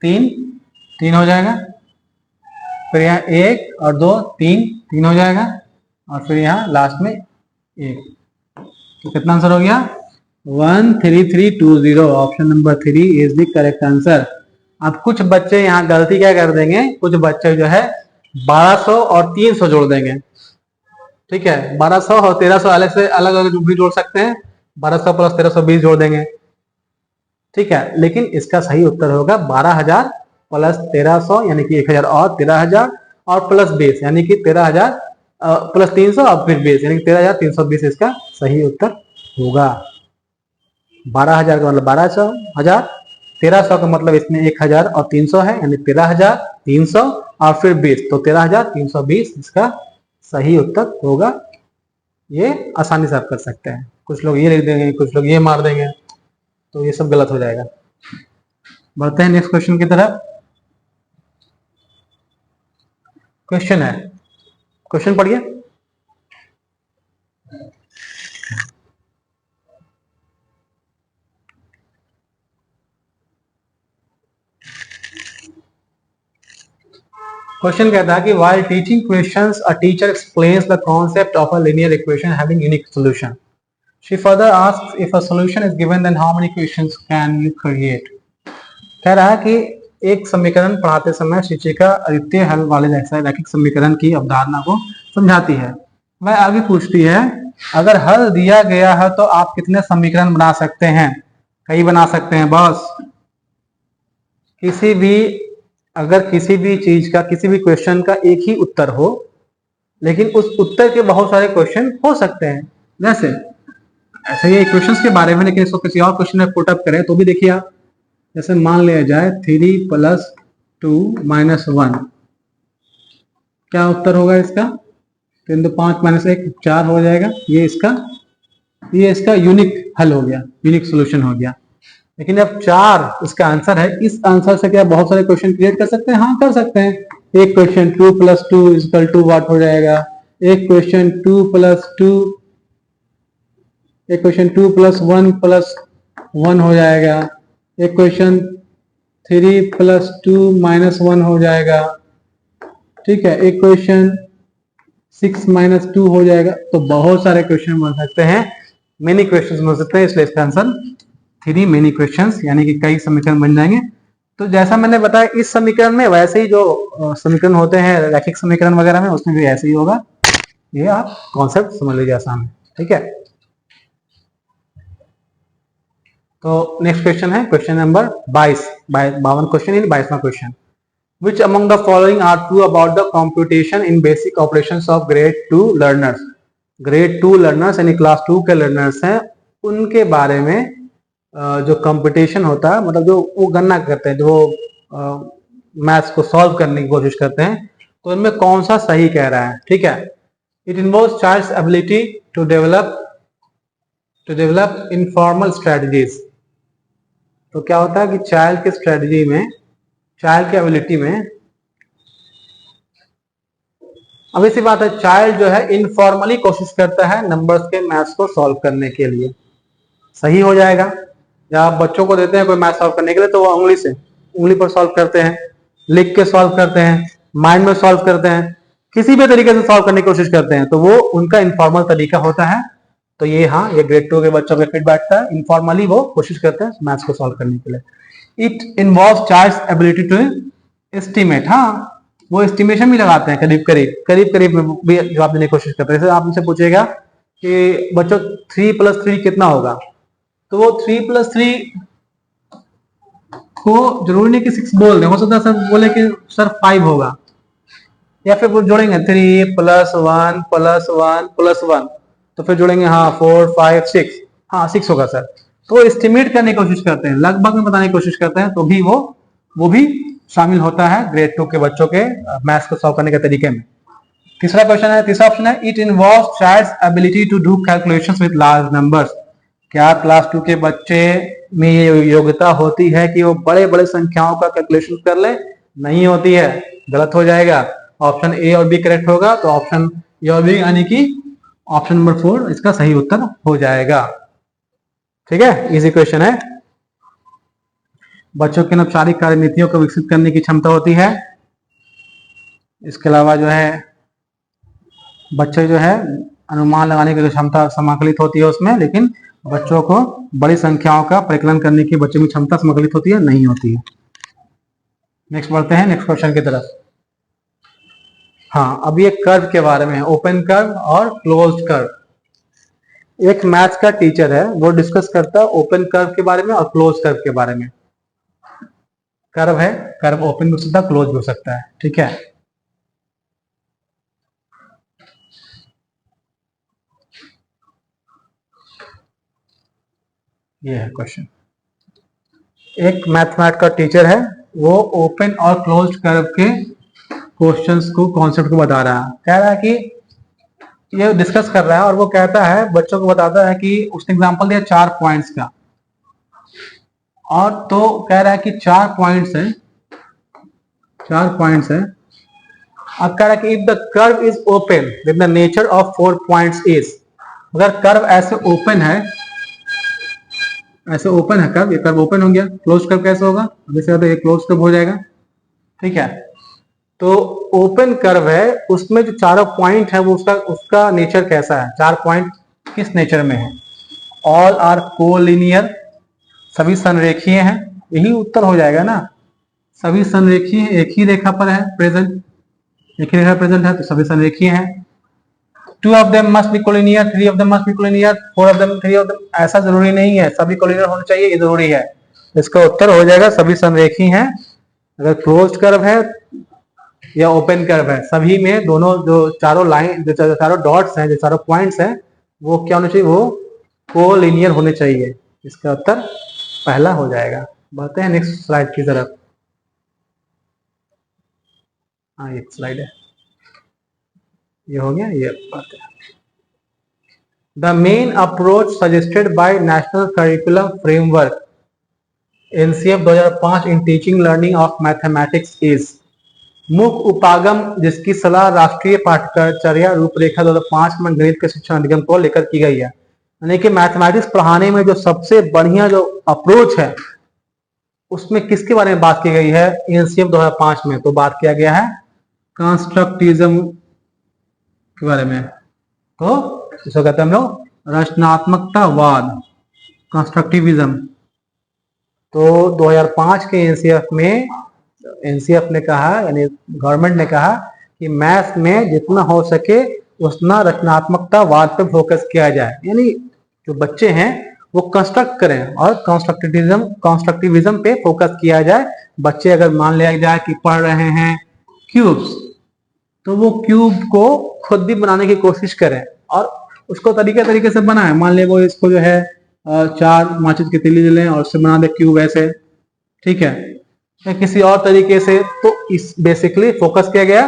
3 3 हो जाएगा, फिर यहाँ 1 और 2 3 3 हो जाएगा, और फिर यहाँ लास्ट में 1। तो कितना आंसर हो गया, 13320। Option number 3 is the correct answer. अब कुछ बच्चे यहाँ गलती क्या कर देंगे, कुछ बच्चे जो है 1200 और 300 जोड़ देंगे, ठीक है। 1200 और 1300 अलग से अलग अलग भी जोड़ सकते हैं, 1200 प्लस 1320 जोड़ देंगे, ठीक है। लेकिन इसका सही उत्तर होगा 12,000 प्लस 1300 यानी कि 1,000 और 13,000 और प्लस 20 यानी कि 13,000 प्लस 300 और फिर 20 यानी कि 13,320 इसका सही उत्तर होगा। 12,000 का मतलब 12,000, 1300 का मतलब इसमें 1,000 और 300 है यानी 13,300 और फिर 20, तो 13,320 इसका सही उत्तर होगा। ये आसानी से आप कर सकते हैं। कुछ लोग ये लिख देंगे, कुछ लोग ये मार देंगे, तो ये सब गलत हो जाएगा। बढ़ते हैं नेक्स्ट क्वेश्चन की तरफ। क्वेश्चन है, क्वेश्चन पढ़िए। क्वेश्चन कहता है कि while teaching questions a teacher explains the concept of a linear equation having unique solution. She further asks if a solution is given then how many questions can you create. कह रहा है कि एक समीकरण पढ़ाते समय शिक्षिका अद्वितीय हल वाले रैखिक समीकरण की अवधारणा को समझाती है। वह आगे पूछती है अगर हल दिया गया है तो आप कितने समीकरण बना सकते हैं। कई बना सकते हैं बॉस। अगर किसी भी चीज का, किसी भी क्वेश्चन का एक ही उत्तर हो, लेकिन उस उत्तर के बहुत सारे क्वेश्चन हो सकते हैं। जैसे ऐसे ये क्वेश्चंस के बारे में, लेकिन इसको किसी और क्वेश्चन में पुट अप करें तो भी देखिए आप, जैसे मान लिया जाए 3 + 2 - 1, क्या उत्तर होगा इसका, 3 2 5 -1 4 हो जाएगा। ये इसका यूनिक हल हो गया, यूनिक सोल्यूशन हो गया। लेकिन अब 4 इसका आंसर है, इस आंसर से क्या बहुत सारे क्वेश्चन क्रिएट कर सकते हैं? हाँ, कर सकते हैं। एक क्वेश्चन 2 + 2 = व्हाट हो जाएगा, एक क्वेश्चन 2 + 2, एक क्वेश्चन 2 + 1 + 1 हो जाएगा, एक क्वेश्चन 3 + 2 - 1 हो जाएगा, ठीक है, एक क्वेश्चन 6 - 2 हो जाएगा। तो बहुत सारे क्वेश्चन बन सकते हैं, मेनी क्वेश्चन बन सकते हैं, इसलिए इसका आंसर 3 मेनी क्वेश्चंस यानी कि कई समीकरण बन जाएंगे। तो जैसा मैंने बताया इस समीकरण में, वैसे ही जो समीकरण होते हैं रैखिक समीकरण वगैरह में, उसमें भी ऐसे ही होगा। ये आप कॉन्सेप्ट समझ लीजिए आसान है, ठीक है। तो नेक्स्ट क्वेश्चन है क्वेश्चन नंबर 22, 52 क्वेश्चन इन 22वां question. Which among the following are true about the computation in basic operations of grade 2 learners? Grade 2 learners यानी क्लास 2 के लर्नर्स हैं, उनके बारे में जो कंपटीशन होता है, मतलब जो वो गणना करते हैं, जो मैथ्स को सॉल्व करने की कोशिश करते हैं, तो इनमें कौन सा सही कह रहा है, ठीक है। It involves child's ability to develop informal strategies. तो क्या होता है कि चाइल्ड की स्ट्रेटजी में, चाइल्ड की एबिलिटी में, अब इसी बात है, चाइल्ड जो है इनफॉर्मली कोशिश करता है नंबर्स के मैथ्स को सॉल्व करने के लिए, सही हो जाएगा। या आप बच्चों को देते हैं कोई मैथ सॉल्व करने के लिए तो वो उंगली पर सॉल्व करते हैं, लिख के सॉल्व करते हैं, माइंड में सॉल्व करते हैं, किसी भी तरीके से सॉल्व करने की कोशिश करते हैं, तो वो उनका इनफॉर्मल तरीका होता है। तो ये हाँ, ये ग्रेड 2 के बच्चों पे फिट बैठता है। इनफॉर्मली वो कोशिश करते हैं मैथ्स को सॉल्व करने के लिए। It involve child's ability to estimate, हाँ वो एस्टिमेशन भी लगाते हैं, करीब में भी जवाब देने की कोशिश करते हैं। जैसे आप उनसे पूछेगा कि बच्चों 3+3 कितना होगा, तो वो 3+3 को जरूरी नहीं कि 6 बोल दें, हो सकता है सर बोले कि सर 5 होगा, या फिर वो जोड़ेंगे 3+1+1+1, तो फिर जोड़ेंगे हाँ 4 5 6, हाँ 6 होगा सर। तो एस्टिमेट करने की कोशिश करते हैं, लगभग में बताने की कोशिश करते हैं, तो भी वो भी शामिल होता है ग्रेड 2 के बच्चों के मैथ्स को सॉल्व करने के तरीके में। तीसरा ऑप्शन है it involves child's ability to do calculations with large numbers. क्या क्लास 2 के बच्चे में ये योग्यता होती है कि वो बड़े बड़े संख्याओं का कैलकुलेशन कर ले? नहीं होती है, गलत हो जाएगा। ऑप्शन ए और बी करेक्ट होगा, तो ऑप्शन ए और बी यानी कि ऑप्शन नंबर 4 इसका सही उत्तर हो जाएगा। ठीक है, इजी क्वेश्चन है। बच्चों की अनौपचारिक कार्यनीतियों को विकसित करने की क्षमता होती है। इसके अलावा जो है बच्चे जो है अनुमान लगाने की क्षमता समाकलित होती है उसमें, लेकिन बच्चों को बड़ी संख्याओं का परिकलन करने की बच्चों की क्षमता समाकलित होती है, नहीं होती है। नेक्स्ट बढ़ते हैं नेक्स्ट क्वेश्चन की तरफ। हाँ, अब ये कर्व के बारे में है, ओपन कर्व और क्लोज्ड कर्व। एक मैथ्स का टीचर है, वो डिस्कस करता है ओपन कर्व के बारे में और क्लोज कर्व के बारे में। कर्व है, कर्व ओपन भी हो सकता है, क्लोज भी हो सकता है। ठीक है, ये है क्वेश्चन। एक मैथमेटिक्स का टीचर है, वो ओपन और क्लोज्ड कर्व के क्वेश्चंस को कॉन्सेप्ट को बता रहा है। कह रहा है कि ये डिस्कस कर रहा है और वो कहता है, बच्चों को बताता है कि उसने एग्जांपल दिया 4 पॉइंट्स का, और तो कह रहा है कि 4 पॉइंट्स है। अब कह रहा है कि if the curve is open then the nature of 4 points is. अगर कर्व ऐसे ओपन है कर्व, ये कर्व ओपन हो गया, क्लोज कर्व कैसे होगा? अभी से ये क्लोज कर्व हो जाएगा। ठीक है, तो ओपन कर्व है, उसमें जो चारों पॉइंट है वो उसका नेचर कैसा है? 4 पॉइंट किस नेचर में है? ऑल आर कोलिनियर, सभी संरेखीय हैं, यही उत्तर हो जाएगा ना। सभी संरेखीय, एक ही रेखा पर है प्रेजेंट, एक ही रेखा प्रेजेंट है, तो सभी संरेखीय हैं। 2 of them must be collinear, 3 of them must be collinear, 4 of them, 3 of them, ऐसा जरूरी नहीं है, सभी कोलिनियर होने चाहिए ये जरूरी है। इसका उत्तर हो जाएगा सभी संरेखी हैं। अगर क्लोज्ड कर्व है या ओपन कर्व है, सभी में दोनों जो चारों लाइन, जो चारों डॉट्स हैं, जो चारों पॉइंट्स हैं, वो क्या होने चाहिए? वो कोलिनियर होने चाहिए। इसका उत्तर पहला हो जाएगा। बढ़ते हैं नेक्स्ट स्लाइड की तरफ। हाँ, एक स्लाइड है, ये हो गया, ये बात है। The main approach suggested by national curriculum framework NCF 2005 in teaching learning of mathematics is. मुख्य उपागम जिसकी सलाह राष्ट्रीय पाठ्यचर्या रूपरेखा 2005 में गणित के शिक्षण अधिगम को लेकर की गई है। यानी कि मैथमेटिक्स पढ़ाने में जो सबसे बढ़िया जो अप्रोच है, उसमें किसके बारे में बात की गई है? एनसीएफ 2005 में तो बात किया गया है कंस्ट्रक्टिविज्म के बारे में। तो इसको कहते हैं हम लोग रचनात्मकतावाद, कंस्ट्रक्टिविज्म। तो 2005 के एनसीएफ ने कहा, यानी गवर्नमेंट ने कहा कि मैथ्स में जितना हो सके उतना रचनात्मकतावाद पे फोकस किया जाए, यानी जो बच्चे हैं वो कंस्ट्रक्ट करें और कंस्ट्रक्टिविज्म पे फोकस किया जाए। बच्चे अगर मान लिया जाए कि पढ़ रहे हैं क्यूब्स, तो वो क्यूब को खुद भी बनाने की कोशिश करें और उसको तरीके से बनाएं। मान ले वो इसको जो है 4 माचिस की तीली लें और उससे बना दे क्यूब ऐसे, ठीक है, या किसी और तरीके से। तो इस बेसिकली फोकस किया गया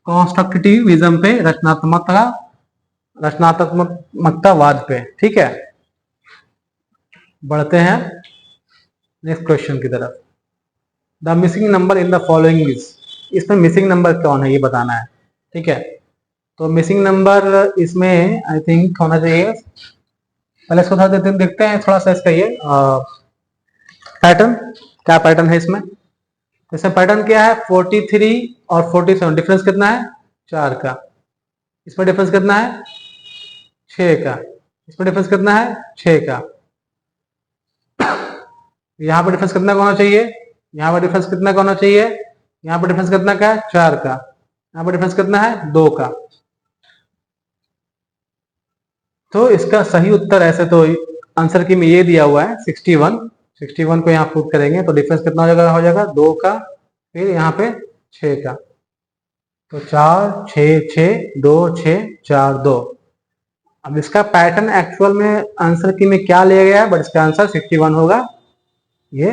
कंस्ट्रक्टिविज्म पे, रचनात्मकतावाद पे। ठीक है, बढ़ते हैं नेक्स्ट क्वेश्चन की तरफ। The missing number in the following is. इसमें मिसिंग नंबर कौन है ये बताना है। ठीक है, तो मिसिंग नंबर इसमें आई थिंक होना चाहिए, पहले इसको थोड़ा देखते हैं थोड़ा सा इसका ये पैटर्न, क्या पैटर्न है इसमें? इसमें पैटर्न क्या है? 43 और 47, डिफरेंस कितना है? 4 का। इसमें डिफरेंस कितना है? 6 का। इसमें डिफरेंस कितना है? 6 का। यहाँ पर डिफरेंस कितना का होना चाहिए? यहाँ पर डिफरेंस कितना का होना चाहिए? यहाँ पर डिफरेंस कितना का है? 4 का। यहाँ पर डिफरेंस कितना है? 2 का। तो इसका सही उत्तर ऐसे तो आंसर की में ये दिया हुआ है 61। 61 को यहाँ पुट करेंगे तो डिफरेंस कितना हो जाएगा? 2 का, फिर यहाँ पे 6 का। तो 4 6 6 2 6 4 2। अब इसका पैटर्न एक्चुअल में आंसर की में क्या लिया गया है, बट इसका आंसर 61 होगा, ये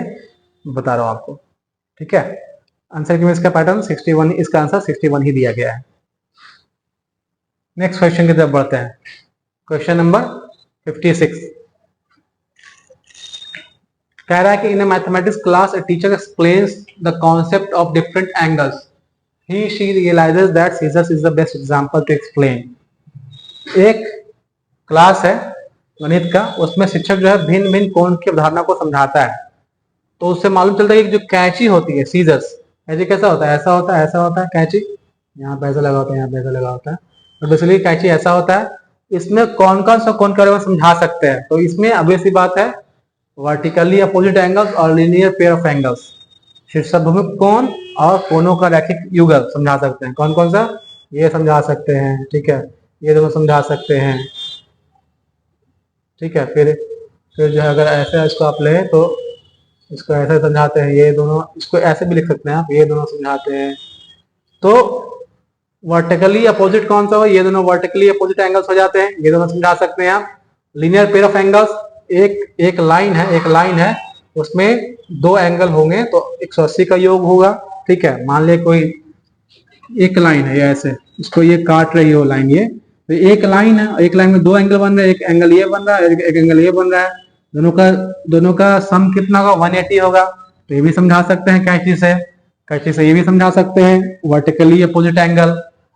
बता रहा हूं आपको। ठीक है, आंसर की में इसका पैटर्न 61, इसका आंसर 61 ही दिया गया है। नेक्स्ट क्वेश्चन की तरफ बढ़ते हैं। क्वेश्चन नंबर 56 कह रहा है कि in a mathematics class a teacher explains the concept of different angles, he she realises that scissors is the best example to explain. एक क्लास है गणित का, उसमें शिक्षक जो है भिन्न भिन्न कोण की अवधारणा को समझाता है। तो उससे मालूम चलता है कि जो कैंची होती है, सीजर्स, कैंची कैसा होता है? ऐसा होता है, ऐसा होता है कैंची, यहाँ पे ऐसा लगा होता है, यहाँ पे ऐसा लगा होता है। तो बेसिकली कैंची ऐसा होता है। इसमें कौन कौन सा कोण के बारे में समझा सकते हैं? तो इसमें obvious सी बात है, वर्टिकली अपोजिट एंगल्स और लीनियर पेयर ऑफ एंगल्स, शीर्षभूमिक कोण और कोणों का रैखिक युगल समझा सकते हैं। कौन कौन सा? ये समझा सकते हैं, ठीक है, ये दोनों समझा सकते हैं, ठीक है। फिर जो है अगर ऐसे इसको आप ले तो इसको ऐसे समझाते हैं, ये दोनों, इसको ऐसे भी लिख सकते हैं आप, ये दोनों समझाते हैं। तो वर्टिकली अपोजिट कौन सा हो? ये दोनों वर्टिकली अपोजिट एंगल्स हो जाते हैं, ये दोनों समझा सकते हैं आप। लीनियर पेयर ऑफ एंगल्स, एक लाइन है उसमें 2 एंगल होंगे तो 180 का योग होगा, ठीक है। मान ले कोई एक लाइन है, ये ऐसे इसको ये काट रही हो लाइन, ये तो एक लाइन है, एक लाइन में 2 एंगल बन रहे हैं, एक एंगल ये बन रहा है, एक एंगल ये बन रहा है, दोनों का सम कितना होगा? 180 होगा। तो ये भी समझा सकते हैं कैंची से ये भी समझा सकते हैं वर्टिकली अपोजिट एंगल।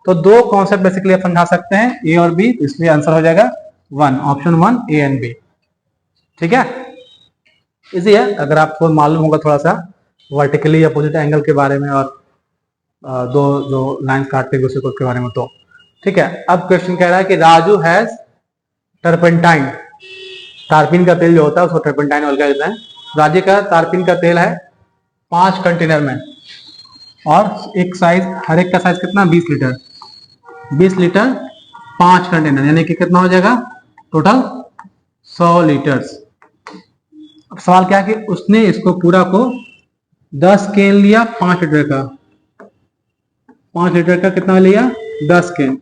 तो 2 कॉन्सेप्ट बेसिकली आप समझा सकते हैं, ए और बी, इसलिए आंसर हो जाएगा 1, ऑप्शन 1 ए एंड बी। ठीक है, इजी है अगर आपको मालूम होगा थोड़ा सा वर्टिकली अपोजिट एंगल के बारे में और दो जो लाइन काटते हैं दूसरे के बारे में। तो ठीक है, अब क्वेश्चन कह रहा है कि राजू हैज टर्पेंटाइन, तारपीन का तेल जो होता है उसको टर्पेंटाइन ऑयल कहते हैं। राजू का तारपीन का तेल है 5 कंटेनर में, और एक साइज, हर एक का साइज कितना? 20 लीटर। 20 लीटर 5 कंटेनर, यानी कि कितना हो जाएगा टोटल? 100 लीटर्स। अब सवाल क्या है कि उसने इसको पूरा को 10 केन लिया 5 लीटर का, 5 लीटर का कितना लिया? 10 केन,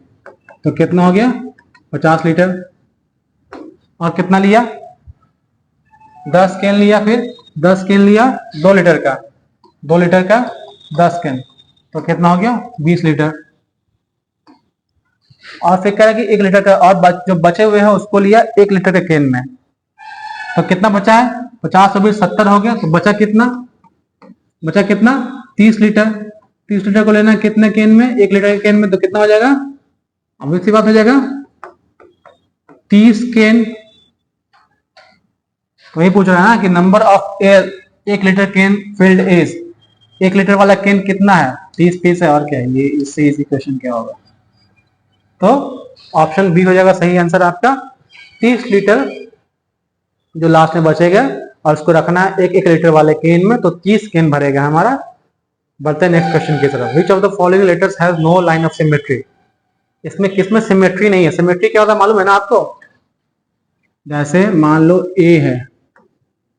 तो कितना हो गया? 50 लीटर। और कितना लिया? 10 केन लिया, फिर 10 केन लिया 2 लीटर का, 2 लीटर का 10 केन, तो कितना हो गया? 20 लीटर। और फिर कह रहा है कि 1 लीटर का, और जो बचे हुए हैं उसको लिया 1 लीटर के केन में, तो कितना बचा है? 50 और 20 70 हो गया। तो बचा कितना? 30 लीटर। 30 लीटर को लेना कितने केन में? 1 लीटर के केन में, तो कितना हो जाएगा? अब इसी बात हो जाएगा 30 केन। वही पूछ रहा है ना कि number of air 1 litre can filled is, 1 litre वाला केन कितना है? 30 है, और क्या है ये, इससे इजी क्वेश्चन क्या होगा? तो ऑप्शन बी हो जाएगा सही आंसर आपका। 30 लीटर जो लास्ट में बचेगा, और उसको रखना है 1 लीटर वाले केन में, तो 30 केन भरेगा हमारा। बढ़ते हैं नेक्स्ट क्वेश्चन की तरफ। Which of the following letters has no line of symmetry? इसमें किसमें सिमेट्री नहीं है? सिमेट्री क्या होता है मालूम है ना आपको? जैसे मान लो ए है,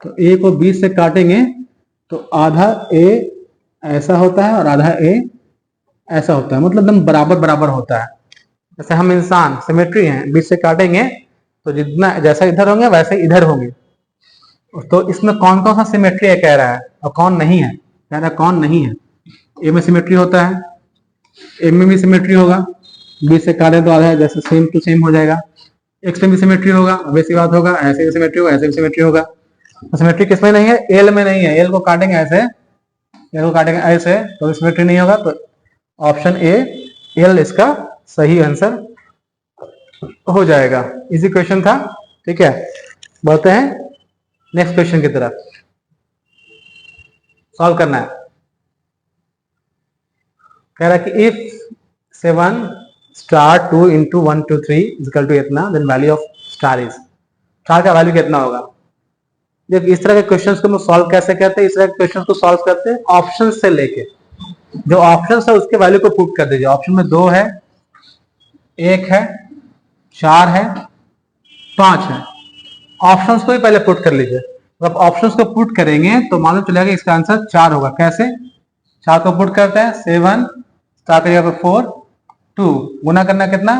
तो ए को 20 से काटेंगे तो आधा ए ऐसा होता है और आधा ए ऐसा होता है, मतलब एकदम बराबर बराबर होता है। जैसे हम इंसान सिमेट्री हैं, 20 से काटेंगे तो जितना जैसा इधर होंगे वैसे इधर होंगे। तो इसमें कौन कौन सा सिमेट्री है कह रहा है, और कौन नहीं है? कह रहा है कौन नहीं है। ए में सिमेट्री होता है, ए में भी सिमेट्री होगा, 20 से काटे तो आधा जैसे सेम टू सेम हो जाएगा। एक्स में भी सिमेट्री होगा, वैसी बात होगा, ऐसे भी सिमेट्री होगा, ऐसे भी सिमेट्री होगा। तो सिमेट्री किसमें नहीं है? एल में नहीं है। एल को काटेंगे ऐसे, एल को काटेंगे ऐसे, तो सिमेट्री नहीं होगा। तो ऑप्शन ए एल इसका सही आंसर हो जाएगा। इजी क्वेश्चन था, ठीक है। बढ़ते हैं नेक्स्ट क्वेश्चन की तरफ। सॉल्व करना है। कह रहा है कि if 7 star 2 into 1 2 3 equal to इतना, then value of star is, star का वैल्यू कितना होगा। देखिए इस तरह के क्वेश्चंस को हम सॉल्व कैसे करते हैं, इस तरह के क्वेश्चंस को सॉल्व करते हैं ऑप्शन से लेके, जो ऑप्शन है उसके वैल्यू को पुट कर दीजिए। ऑप्शन में 2 है, 1 है, 4 है, 5 है, ऑप्शंस को ही पहले पुट कर लीजिए। जब ऑप्शंस को पुट करेंगे तो मालूम चलेगा इसका आंसर 4 होगा। कैसे 4 को पुट करते हैं, 7 स्टार करिएगा तो 4, 2 गुना करना कितना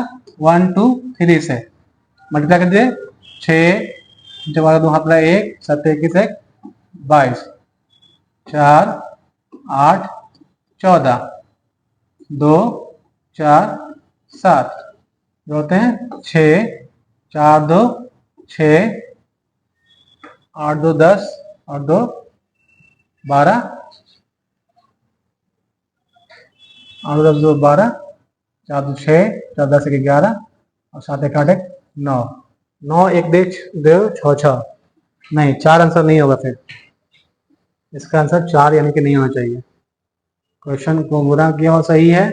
1 2 3 से मल्टीप्लाई कर दीजिए 6 जब 2 हाथ 1 7 21 1 22 4 8 14 2 4 7 जो होते हैं 6 4 2 6 8 2 10 और 2 12 8 10 2 12 4 2 6 4 10 1 11 और 7 1 8 1 9 9 1 2 6 6 नहीं 4 आंसर नहीं होगा। फिर इसका आंसर 4 यानी कि नहीं होना चाहिए। क्वेश्चन को गुना किया और सही है।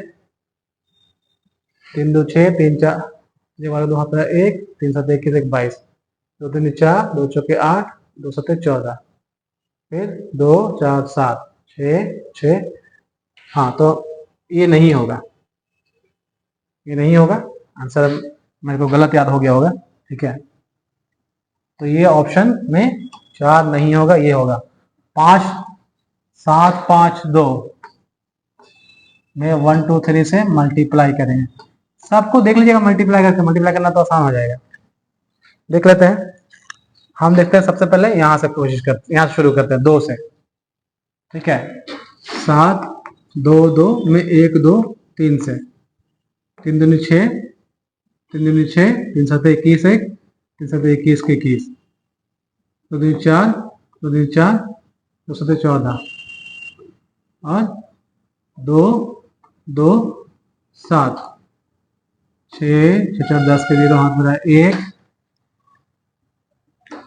3 2 6 3 4 2 हाथ 1 3 7 21 1 22 2 3 4 2 चौके 8 2 7 14 फिर 2 4 7 6 6 हाँ तो ये नहीं होगा, ये नहीं होगा आंसर मेरे को गलत याद हो गया होगा। ठीक है तो ये ऑप्शन में 4 नहीं होगा, ये होगा 5 7 5 2 में 1 2 3 से मल्टीप्लाई करें। सबको देख लीजिएगा मल्टीप्लाई करके, मल्टीप्लाई करना तो आसान हो जाएगा। देख लेते हैं, हम देखते हैं सबसे पहले यहाँ से कोशिश करते हैं, यहाँ शुरू करते हैं 2 से। ठीक है 7 2 2 में 1 2 3 से 3 दूनी 6 3 दूनी 6 3 7 21 1 3 7 21 के 21 2 दूनी 4 2 दूनी 4 2 7 14 और 2 2 7 6 6 4 10 के 0 हाथ में 1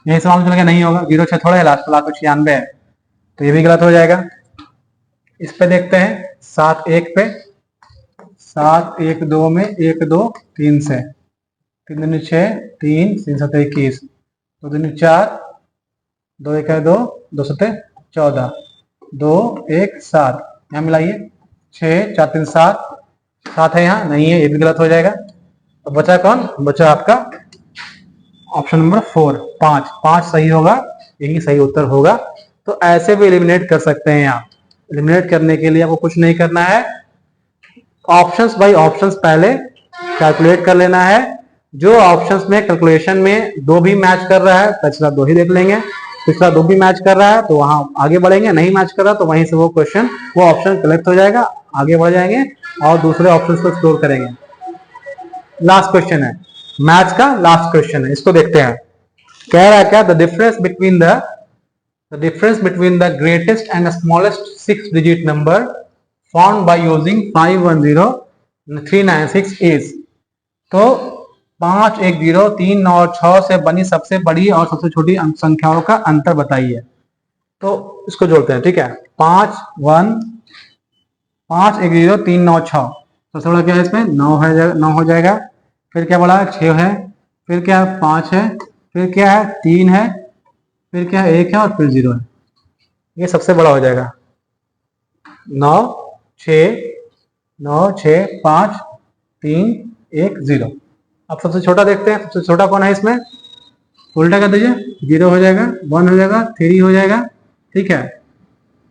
यही सवाल चलेगा नहीं होगा। 0 6 थोड़ा है लास्ट वाला तो 96 है तो ये भी गलत हो जाएगा। इस पे देखते हैं 7 1 पे 7 1 2 में 1 2 3 से 3 दूनी 6 3 3 7 21 2 दूनी 4 2 1 2 2 7 14 2 1 7 यहाँ मिलाइए 6 4 3 7 7 है यहाँ नहीं है, ये भी गलत हो जाएगा। तो बचा कौन, बचा आपका ऑप्शन नंबर 4 5 5 सही होगा, यही सही उत्तर होगा। तो ऐसे भी एलिमिनेट कर सकते हैं आप। एलिमिनेट करने के लिए आपको कुछ नहीं करना है, ऑप्शंस बाय ऑप्शंस पहले कैलकुलेट कर लेना है। जो ऑप्शंस में कैलकुलेशन में 2 भी मैच कर रहा है पिछला 2 ही देख लेंगे, पिछला 2 भी मैच कर रहा है तो वहां आगे बढ़ेंगे, नहीं मैच कर रहा तो वहीं से वो क्वेश्चन वो ऑप्शन कलेक्ट हो जाएगा, आगे बढ़ जाएंगे और दूसरे ऑप्शन को एक्सप्लोर करेंगे। लास्ट क्वेश्चन है मैथ्स का, लास्ट क्वेश्चन है, इसको देखते हैं। कह रहा है क्या, the difference between the greatest and smallest 6 digit number found by using 510396 is. तो 5 1 0 3 9 और 6 से बनी सबसे बड़ी और सबसे छोटी संख्याओं का अंतर बताइए। तो इसको जोड़ते हैं। ठीक है 5 1 0 3 9 6 सबसे बड़ा क्या है इसमें 9 हो जाएगा। फिर क्या बड़ा 6 है, फिर क्या 5 है, फिर क्या है 3 है, फिर क्या 1 है और फिर 0 है। ये सबसे बड़ा हो जाएगा 9 6 5 3 1 0। अब सबसे छोटा देखते हैं, सबसे छोटा कौन है इसमें, उल्टा कर दीजिए 0 हो जाएगा, 1 हो जाएगा, 3 हो जाएगा। ठीक है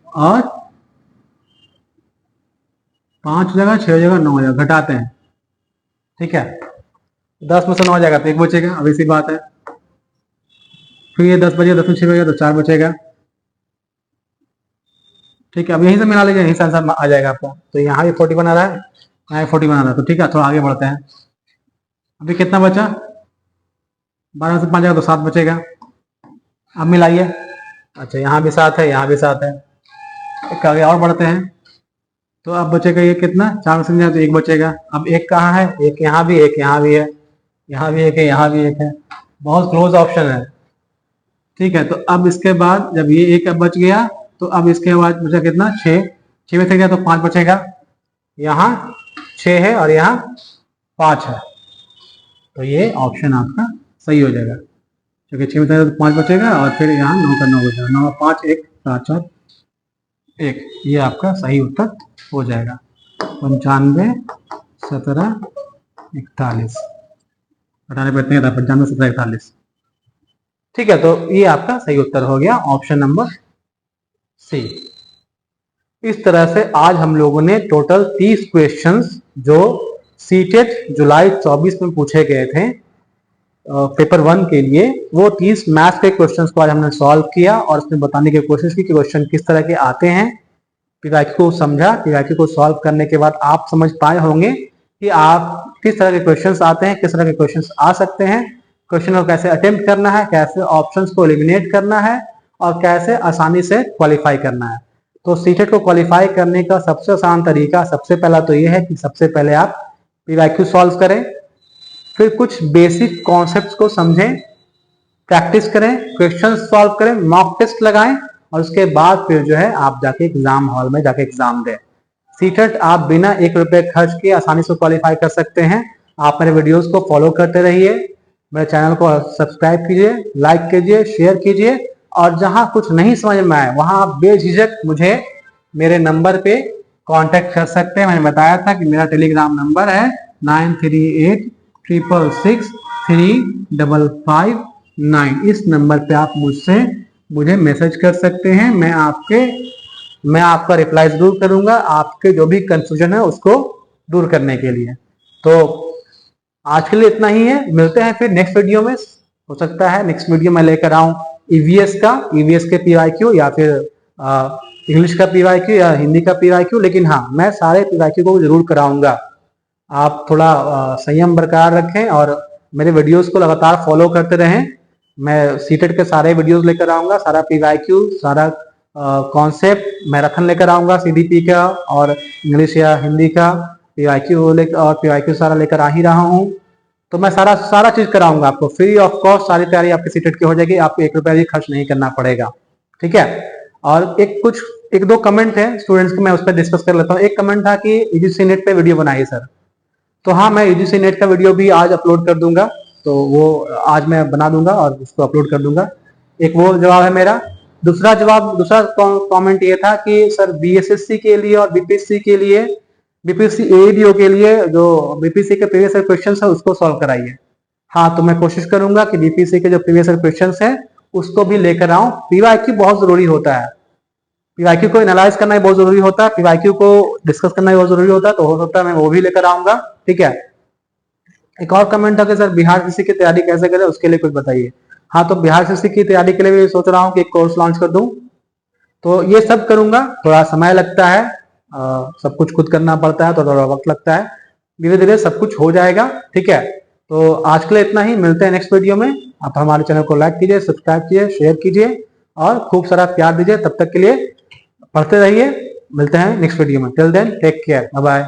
और 5 हो जाएगा, 6 हो जाएगा, 9 हो जाएगा, घटाते हैं। ठीक है 10 में से 9 हो जाएगा तो 1 बचेगा, अब इसी बात है। फिर ये 10 बचेगा, 10 में 6 बचेगा तो 4 बचेगा। ठीक है अब यहीं से मिला लीजिए, यहीं से आंसर आ जाएगा आपका। तो यहाँ भी 40 बना रहा है, यहाँ भी 40 बना रहा है। तो ठीक है थोड़ा आगे बढ़ते हैं। अभी कितना बचा, 12 में से 5 जाएगा तो 7 बचेगा। अब मिलाइए, अच्छा यहाँ भी 7 है, यहाँ भी 7 है। एक आगे और बढ़ते हैं तो अब बचेगा ये कितना, 4 में से तो 1 बचेगा। अब 1 कहाँ है, 1 यहाँ भी, 1 यहाँ भी है, यहाँ भी 1 है, यहाँ भी 1 है, बहुत क्लोज ऑप्शन है। ठीक है तो अब इसके बाद जब ये 1 बच गया तो अब इसके बाद बचा कितना, 6, 6 में से गया तो 5 बचेगा, यहाँ 6 है और यहाँ 5 है, तो ये ऑप्शन आपका सही हो जाएगा, क्योंकि 6 में से तो 5 बचेगा और फिर यहाँ 9 का 9 बचेगा, 9 5 1 7 4 1, ये आपका सही उत्तर हो जाएगा। 95 17 41, हटाने पर इतने था, 95 17 41, ठीक है। तो ये आपका सही उत्तर हो गया, ऑप्शन नंबर सी। इस तरह से आज हम लोगों ने टोटल 30 क्वेश्चंस जो सीटेट जुलाई 24 में पूछे गए थे पेपर 1 के लिए, वो 30 मैथ्स के क्वेश्चंस को आज हमने सॉल्व किया और उसमें बताने की कोशिश की कि क्वेश्चन किस तरह के आते हैं। पीवाईक्यू को समझा, पीवाईक्यू को सॉल्व करने के बाद आप समझ पाए होंगे कि आप किस तरह के क्वेश्चंस आते हैं, किस तरह के क्वेश्चंस आ सकते हैं, क्वेश्चन को कैसे अटेम्प्ट करना है, कैसे ऑप्शंस को एलिमिनेट करना है और कैसे आसानी से क्वालिफाई करना है। तो सीटेट को क्वालिफाई करने का सबसे आसान तरीका सबसे पहला तो ये है कि सबसे पहले आप पीवाईक्यू सॉल्व करें, फिर कुछ बेसिक कॉन्सेप्ट्स को समझें, प्रैक्टिस करें, क्वेश्चन सॉल्व करें, मॉक टेस्ट लगाएं और उसके बाद फिर जो है आप जाके एग्जाम हॉल में जाके एग्जाम दें। सीटेट आप बिना 1 रुपए खर्च किए आसानी से क्वालिफाई कर सकते हैं। आप मेरे वीडियोस को फॉलो करते रहिए, मेरे चैनल को सब्सक्राइब कीजिए, लाइक कीजिए, शेयर कीजिए और जहां कुछ नहीं समझ में आए वहां आप बेझिझक मुझे मेरे नंबर पे कांटेक्ट कर सकते हैं। मैंने बताया था कि मेरा टेलीग्राम नंबर है 9386663559। इस नंबर पे आप मुझे मैसेज कर सकते हैं, मैं आपका रिप्लाई जरूर करूंगा, आपके जो भी कंफ्यूजन है उसको दूर करने के लिए। तो आज के लिए इतना ही है, मिलते हैं फिर नेक्स्ट वीडियो में। हो सकता है नेक्स्ट वीडियो में लेकर आऊं ईवीएस के पीवाईक्यू या फिर इंग्लिश का पीवाईक्यू या हिंदी का पीवाईक्यू, लेकिन हाँ मैं सारे पीवाईक्यू को जरूर कराऊंगा। आप थोड़ा संयम बरकरार रखें और मेरे वीडियोस को लगातार फॉलो करते रहें। मैं सीटेट के सारे वीडियोस लेकर आऊंगा, सारा पीवाईक्यू, सारा कॉन्सेप्ट मैराथन लेकर आऊंगा सीडीपी का और इंग्लिश या हिंदी का पीवाईक्यू सारा लेकर आ ही रहा हूं। तो मैं सारा चीज कराऊंगा आपको फ्री ऑफ कॉस्ट, सारी तैयारी आपकी सीटेट की हो जाएगी, आपको 1 रुपया भी खर्च नहीं करना पड़ेगा, ठीक है। और एक दो कमेंट है स्टूडेंट्स के, मैं उस पर डिस्कस कर लेता हूँ। एक कमेंट था कि यूजीसी नेट पे वीडियो बनाइए सर, तो हाँ मैं यूजीसी नेट का वीडियो भी आज अपलोड कर दूंगा, तो वो आज मैं बना दूंगा और उसको अपलोड कर दूंगा। एक वो जवाब है मेरा। दूसरा कमेंट ये था कि सर बीएसएससी के लिए और बीपीएससी के लिए, बीपीएससी एडीओ के लिए जो बीपीएससी के प्रीवियस ईयर क्वेश्चंस है उसको सॉल्व कराइए। हाँ तो मैं कोशिश करूंगा कि बीपीएससी के जो प्रीवियस ईयर क्वेश्चंस है उसको भी लेकर आऊं। पीवाईक्यू बहुत जरूरी होता है, पीवाईक्यू को एनालाइज करना ही बहुत जरूरी होता है, पीवाईक्यू को डिस्कस करना ही बहुत जरूरी होता है, तो हो सकता है मैं वो भी लेकर आऊंगा, ठीक है। एक और कमेंट था कि सर बिहार सीसी की तैयारी कैसे करें, उसके लिए कुछ बताइए। हाँ तो बिहार सीसी की तैयारी के लिए भी सोच रहा हूँ कि एक कोर्स लॉन्च कर दूं, तो ये सब करूंगा। थोड़ा समय लगता है, सब कुछ खुद करना पड़ता है तो थोड़ा वक्त लगता है, धीरे धीरे सब कुछ हो जाएगा, ठीक है। तो आज के लिए इतना ही, मिलते हैं नेक्स्ट वीडियो में। आप हमारे चैनल को लाइक कीजिए, सब्सक्राइब कीजिए, शेयर कीजिए और खूब सारा प्यार दीजिए। तब तक के लिए पढ़ते रहिए, मिलते हैं नेक्स्ट वीडियो में। Till then take care, bye bye.